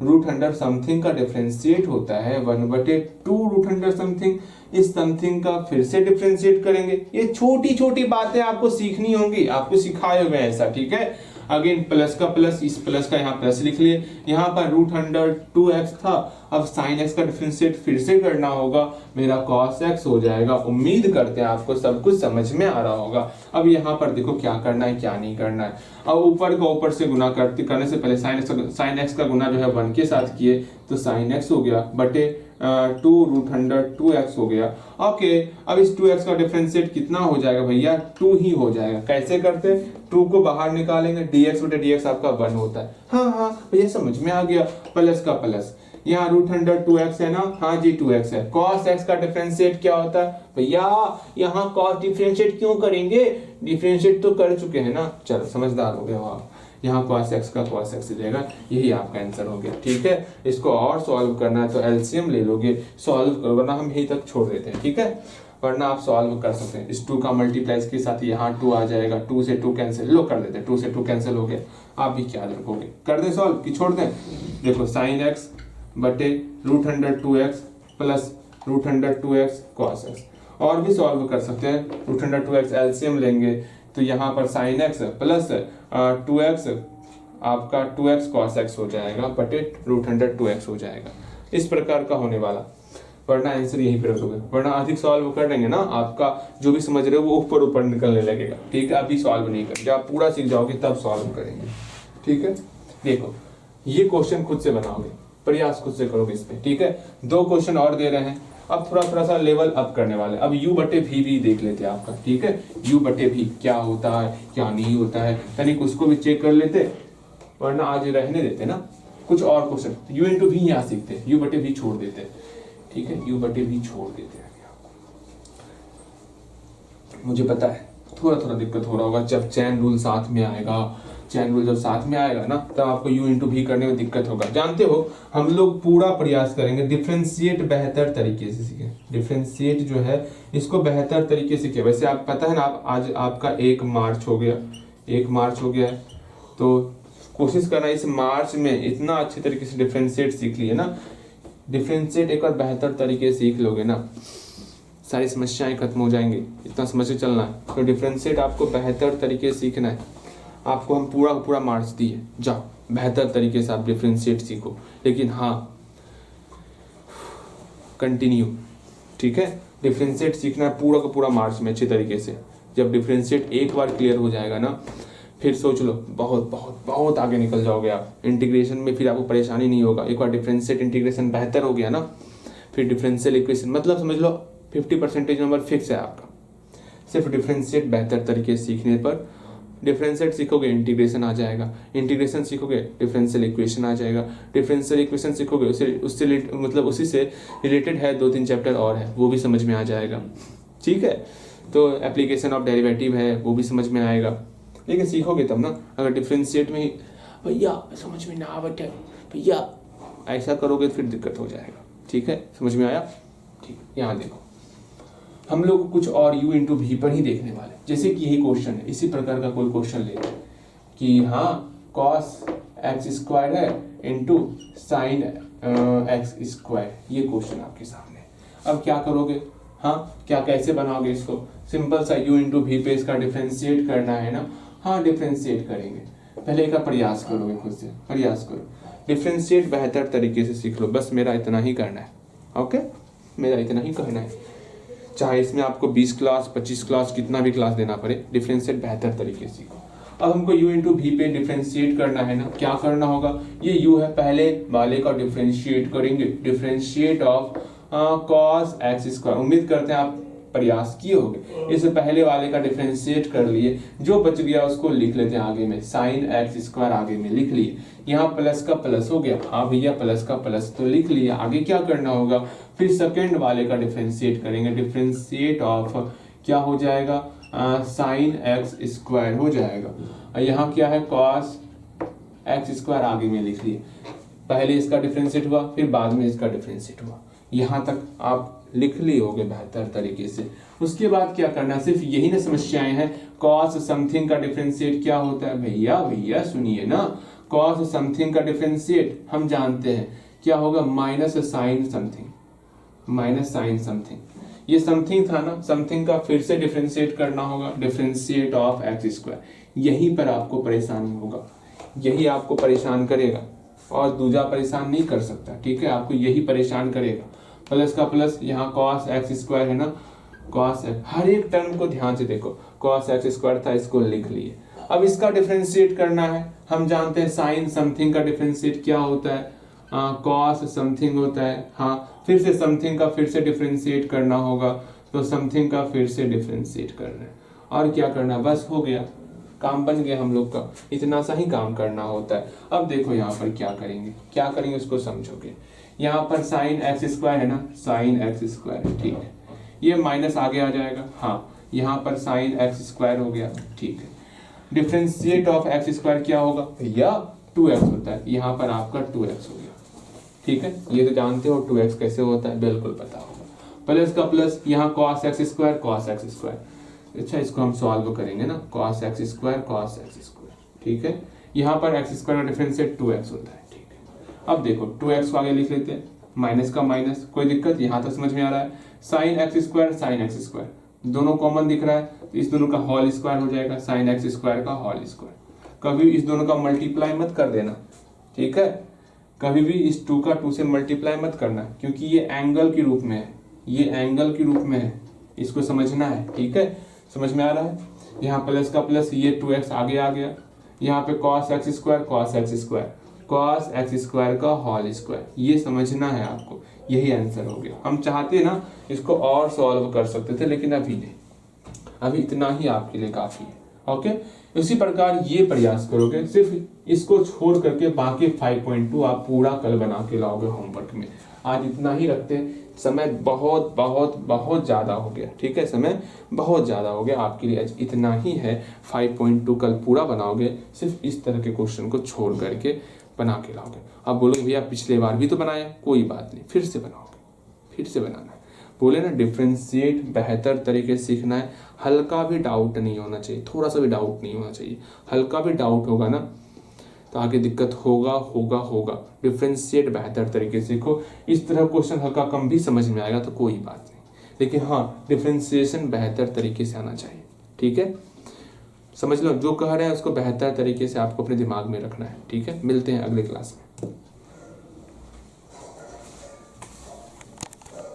रूट अंडर समथिंग का डिफरेंशिएट होता है 1 बटे 2 रूट अंडर समथिंग, इस समथिंग का फिर से डिफरेंशिएट करेंगे। ये छोटी छोटी बातें आपको सीखनी होंगी, आपको सिखाए हुए ऐसा, ठीक है। अगेन प्लस का प्लस, इस प्लस का यहाँ प्लस लिख लिए, यहाँ पर रूट अंडर 2x था, अब साइन x का डिफरेंशिएट फिर से करना होगा, मेरा cos x हो जाएगा। उम्मीद करते हैं आपको सब कुछ समझ में आ रहा होगा। अब यहाँ पर देखो क्या करना है क्या नहीं करना है। अब ऊपर का ऊपर से गुना करने से पहले साइन x का गुना जो है 1 के साथ किए तो साइन x हो गया बटे 2 रूट अंडर 2x हो गया। ओके, अब इस 2x का डिफरेंशिएट कितना हो जाएगा भैया, 2 ही हो जाएगा। कैसे करते हैं, 2 को बाहर निकालेंगे, dx बटे dx आपका 1 होता है। हाँ भैया समझ में आ गया, प्लस का प्लस, यहाँ रूट अंडर 2x है ना, हाँ जी 2x है। cos x का डिफरेंशिएट क्या होता है भैया, यहाँ cos डिफरेंशिएट क्यों करेंगे, डिफरेंशिएट तो कर चुके हैं ना। चलो समझदार हो गए आप, यहाँ cos x का cos x देगा, यही आपका आंसर हो गया, ठीक है। इसको और सॉल्व करना है तो एलसीएम ले लोगे, सॉल्व वरना हम यही तक छोड़ देते हैं, ठीक है, वरना आप सॉल्व कर सकते हैं। इस 2 का मल्टीप्लाई के साथ यहाँ 2 आ जाएगा, 2 से 2 कैंसिल, लो कर देते हैं, 2 से 2 कैंसिल हो गया। आप भी क्या रखोगे, कर दे सॉल्व कि छोड़ दें। देखो साइन x बटे root under 2x plus root under 2x cos x, और भी सॉल्व कर सकते हैं। रूट अंडर 2x एलसीएम लेंगे तो यहाँ पर साइन x प्लस 2x आपका 2x cos x हो जाएगा बटे रूट अंडर 2x हो जाएगा। इस प्रकार का होने वाला, वरना आंसर यही पे रखोगे, वरना अधिक सॉल्व कर देंगे ना आपका जो भी समझ रहे हो वो ऊपर ऊपर निकलने लगेगा, ठीक है। अभी सॉल्व नहीं करेंगे, जब आप पूरा सीख जाओगे तब सॉल्व करेंगे, ठीक है। देखो ये क्वेश्चन खुद से बनाओगे, प्रयास खुद से करोगे इस पे, ठीक है। 2 क्वेश्चन और दे रहे हैं, अब थोड़ा सा लेवल अप करने वाले। अब u बटे v भी देख लेते हैं आपका, ठीक है। u बटे v क्या होता है क्या नहीं होता है, यानी उसको भी चेक कर लेते, वरना आज रहने देते ना, कुछ और क्वेश्चन u इंटू v यहाँ सीखते, u बटे v छोड़ देते, ठीक है, u बटे v छोड़ देते हैं। मुझे पता है थोड़ा दिक्कत हो रहा होगा, जब चैन रूल साथ में आएगा चैन रूल जब साथ में आएगा ना तब आपको u इंटू भी करने में दिक्कत होगा। जानते हो हम लोग पूरा प्रयास करेंगे डिफ्रेंशिएट बेहतर तरीके से सीखें। डिफ्रेंशिएट जो है इसको बेहतर तरीके से सीखें। वैसे आप पता है ना, आप आज आपका 1 मार्च हो गया, 1 मार्च हो गया है, तो कोशिश करना इस मार्च में इतना अच्छे तरीके से डिफ्रेंशिएट सीख लिए ना। डिफ्रेंशिएट एक और बेहतर तरीके से सीख लोगे ना, सारी समस्याएं खत्म हो जाएंगी। इतना समझ के चलना है। तो डिफ्रेंशिएट आपको बेहतर तरीके से सीखना है। आपको हम पूरा पूरा मार्क्स दिए, जाओ बेहतर तरीके से आप डिफ्रेंशिएट सीखो। लेकिन हाँ, कंटिन्यू, ठीक है। डिफ्रेंशिएट सीखना है पूरा का पूरा मार्क्स में अच्छे तरीके से। जब डिफ्रेंशिएट एक बार क्लियर हो जाएगा ना, फिर सोच लो बहुत बहुत बहुत आगे निकल जाओगे आप। इंटीग्रेशन में फिर आपको परेशानी नहीं होगा। एक बार डिफ्रेंशिएट इंटीग्रेशन बेहतर हो गया ना, फिर डिफरेंशियल इक्वेशन मतलब समझ लो 50% नंबर फिक्स है आपका। सिर्फ डिफरेंशिएट बेहतर तरीके से सीखने पर डिफरेंशिएट सीखोगे इंटीग्रेशन आ जाएगा, इंटीग्रेशन सीखोगे डिफरेंशियल इक्वेशन आ जाएगा, डिफरेंशियल इक्वेशन सीखोगे उससे मतलब उसी से रिलेटेड है 2-3 चैप्टर और है, वो भी समझ में आ जाएगा। ठीक है, तो एप्लीकेशन ऑफ डेरिवेटिव है वो भी समझ में आएगा। लेकिन सीखोगे तब ना। अगर डिफरेंशिएट में ही भैया समझ में ना आवत है भैया ऐसा करोगे तो फिर दिक्कत हो जाएगा। ठीक है, समझ में आया? ठीक, यहाँ देखो हम लोग कुछ और u इंटू भी पर ही देखने वाले। जैसे कि यही क्वेश्चन है, इसी प्रकार का कोई क्वेश्चन लेते हैं कि हाँ cos x स्क्वायर है इंटू साइन x स्क्वायर, ये क्वेश्चन आपके सामने। अब क्या करोगे? हाँ, क्या कैसे बनाओगे इसको? सिंपल सा u इंटू भी पे इसका डिफरेंशिएट करना है ना। हाँ, डिफरेंशिएट करेंगे। पहले का प्रयास करोगे, खुद से प्रयास करो। डिफरेंशिएट बेहतर तरीके से सीख लो, बस मेरा इतना ही करना है। ओके, मेरा इतना ही करना है। चाहे इसमें आपको 20 क्लास 25 क्लास कितना भी क्लास देना पड़े, डिफरेंशिएट बेहतर तरीके से सीखो। अब हमको u इंटू भी पे डिफरेंशिएट करना है ना। क्या करना होगा? ये u है, पहले वाले का डिफरेंशिएट करेंगे। Differentiate of cos x square. उम्मीद करते हैं आप प्रयास किए होंगे। इस पहले वाले का डिफरेंशिएट कर लिए, जो बच गया उसको लिख लेते हैं आगे में, साइन x स्क्वायर आगे में लिख लिए। यहाँ प्लस का प्लस हो गया, हाँ भैया प्लस का प्लस तो लिख लिया। आगे क्या करना होगा? फिर सेकंड वाले का डिफरेंशिएट करेंगे। डिफरेंशिएट ऑफ क्या हो जाएगा? साइन x स्क्वायर हो जाएगा। यहाँ क्या है? cos x स्क्वायर आगे में लिख लिए। पहले इसका डिफरेंशिएट हुआ, फिर बाद में इसका डिफरेंशिएट हुआ। यहाँ तक आप लिख लिए होगे बेहतर तरीके से। उसके बाद क्या करना? सिर्फ यही ना समस्याएं हैं। cos समथिंग का डिफरेंशिएट क्या होता है? भैया सुनिए ना, cos समथिंग का डिफरेंशिएट हम जानते हैं क्या होगा? Minus sine something, minus sine something. ये समथिंग था ना, समथिंग का फिर से डिफरेंशिएट करना होगा। Differentiate of x square. यहीं पर आपको परेशानी होगा, यही आपको परेशान करेगा और दूजा परेशान नहीं कर सकता। ठीक है, आपको यही परेशान करेगा। प्लस का प्लस, यहाँ cos x स्क्वायर है ना, cos x, हर एक टर्म को ध्यान से देखो। cos x स्क्वायर था, इसको लिख लिए। अब इसका डिफरेंशिएट करना है। हम जानते हैं साइन समथिंग का डिफरेंशिएट क्या होता है? cos समथिंग होता है। हाँ, फिर से समथिंग का फिर से डिफरेंशिएट करना होगा, तो समथिंग का फिर से डिफरेंशिएट करना है। और क्या करना? बस हो गया, काम बन गया हम लोग का। इतना सा ही काम करना होता है। अब देखो यहाँ पर क्या करेंगे उसको समझोगे। यहाँ पर साइन x स्क्वायर है ना, साइन x स्क्वायर है, ठीक है। ये माइनस आगे आ जाएगा, हाँ, यहाँ पर साइन x स्क्वायर हो गया, ठीक है। डिफरेंशिएट ऑफ x स्क्वायर क्या होगा? भैया 2x होता है, यहाँ पर आपका 2x हो गया। ठीक है, ये तो जानते हो 2x कैसे होता है, बिल्कुल पता होगा। प्लस का प्लस, यहाँ cos x square, cos x square. अच्छा, इसको हम सॉल्व करेंगे ना, cos x square, cos x square, ठीक है। यहाँ पर x स्क्वायर का डिफरेंशिएट 2x होता है, ठीक है। अब देखो 2x को आगे लिख लेते हैं, माइनस का माइनस, कोई दिक्कत? यहाँ तक समझ में आ रहा है। Sine x square, sine x square, दोनों कॉमन दिख रहा है, तो इस दोनों का होल स्क्वायर हो जाएगा, साइन x स्क्वायर का होल स्क्वायर। कभी इस दोनों का मल्टीप्लाई मत कर देना, ठीक है। कभी भी इस 2 का 2 से मल्टीप्लाई मत करना, क्योंकि ये एंगल के रूप में है, ये एंगल के रूप में है, इसको समझना है, ठीक है। समझ में आ रहा है? यहाँ प्लस का प्लस, ये 2x आगे आ गया। यहाँ पे cos x square, cos x square, cos x square का होल स्क्वायर, ये समझना है आपको। यही आंसर हो गया। हम चाहते हैं ना इसको और सॉल्व कर सकते थे, लेकिन अभी नहीं, अभी इतना ही आपके लिए काफी है। ओके, इसी प्रकार ये प्रयास करोगे, सिर्फ इसको छोड़ करके बाकी 5.2 आप पूरा कल बना के लाओगे होमवर्क में। आज इतना ही रखते हैं, समय बहुत बहुत बहुत ज़्यादा हो गया, ठीक है, समय बहुत ज़्यादा हो गया आपके लिए, आज इतना ही है। 5.2 कल पूरा बनाओगे, सिर्फ इस तरह के क्वेश्चन को छोड़ करके बना के लाओगे। अब बोलोगे भैया पिछले बार भी तो बनाया, कोई बात नहीं, फिर से बनाओगे, फिर से बनाना है। बोले ना डिफ्रेंशिएट बेहतर तरीके से सीखना है, हल्का भी डाउट नहीं होना चाहिए, थोड़ा सा भी डाउट नहीं होना चाहिए। हल्का भी डाउट होगा ना तो आगे दिक्कत होगा होगा होगा। डिफ्रेंशिएट बेहतर तरीके से सीखो, इस तरह क्वेश्चन हल्का कम भी समझ में आएगा तो कोई बात नहीं, लेकिन हाँ डिफ्रेंशिएशन बेहतर तरीके से आना चाहिए, ठीक है। समझ लो जो कह रहे हैं उसको बेहतर तरीके से आपको अपने दिमाग में रखना है, ठीक है। मिलते हैं अगले क्लास में।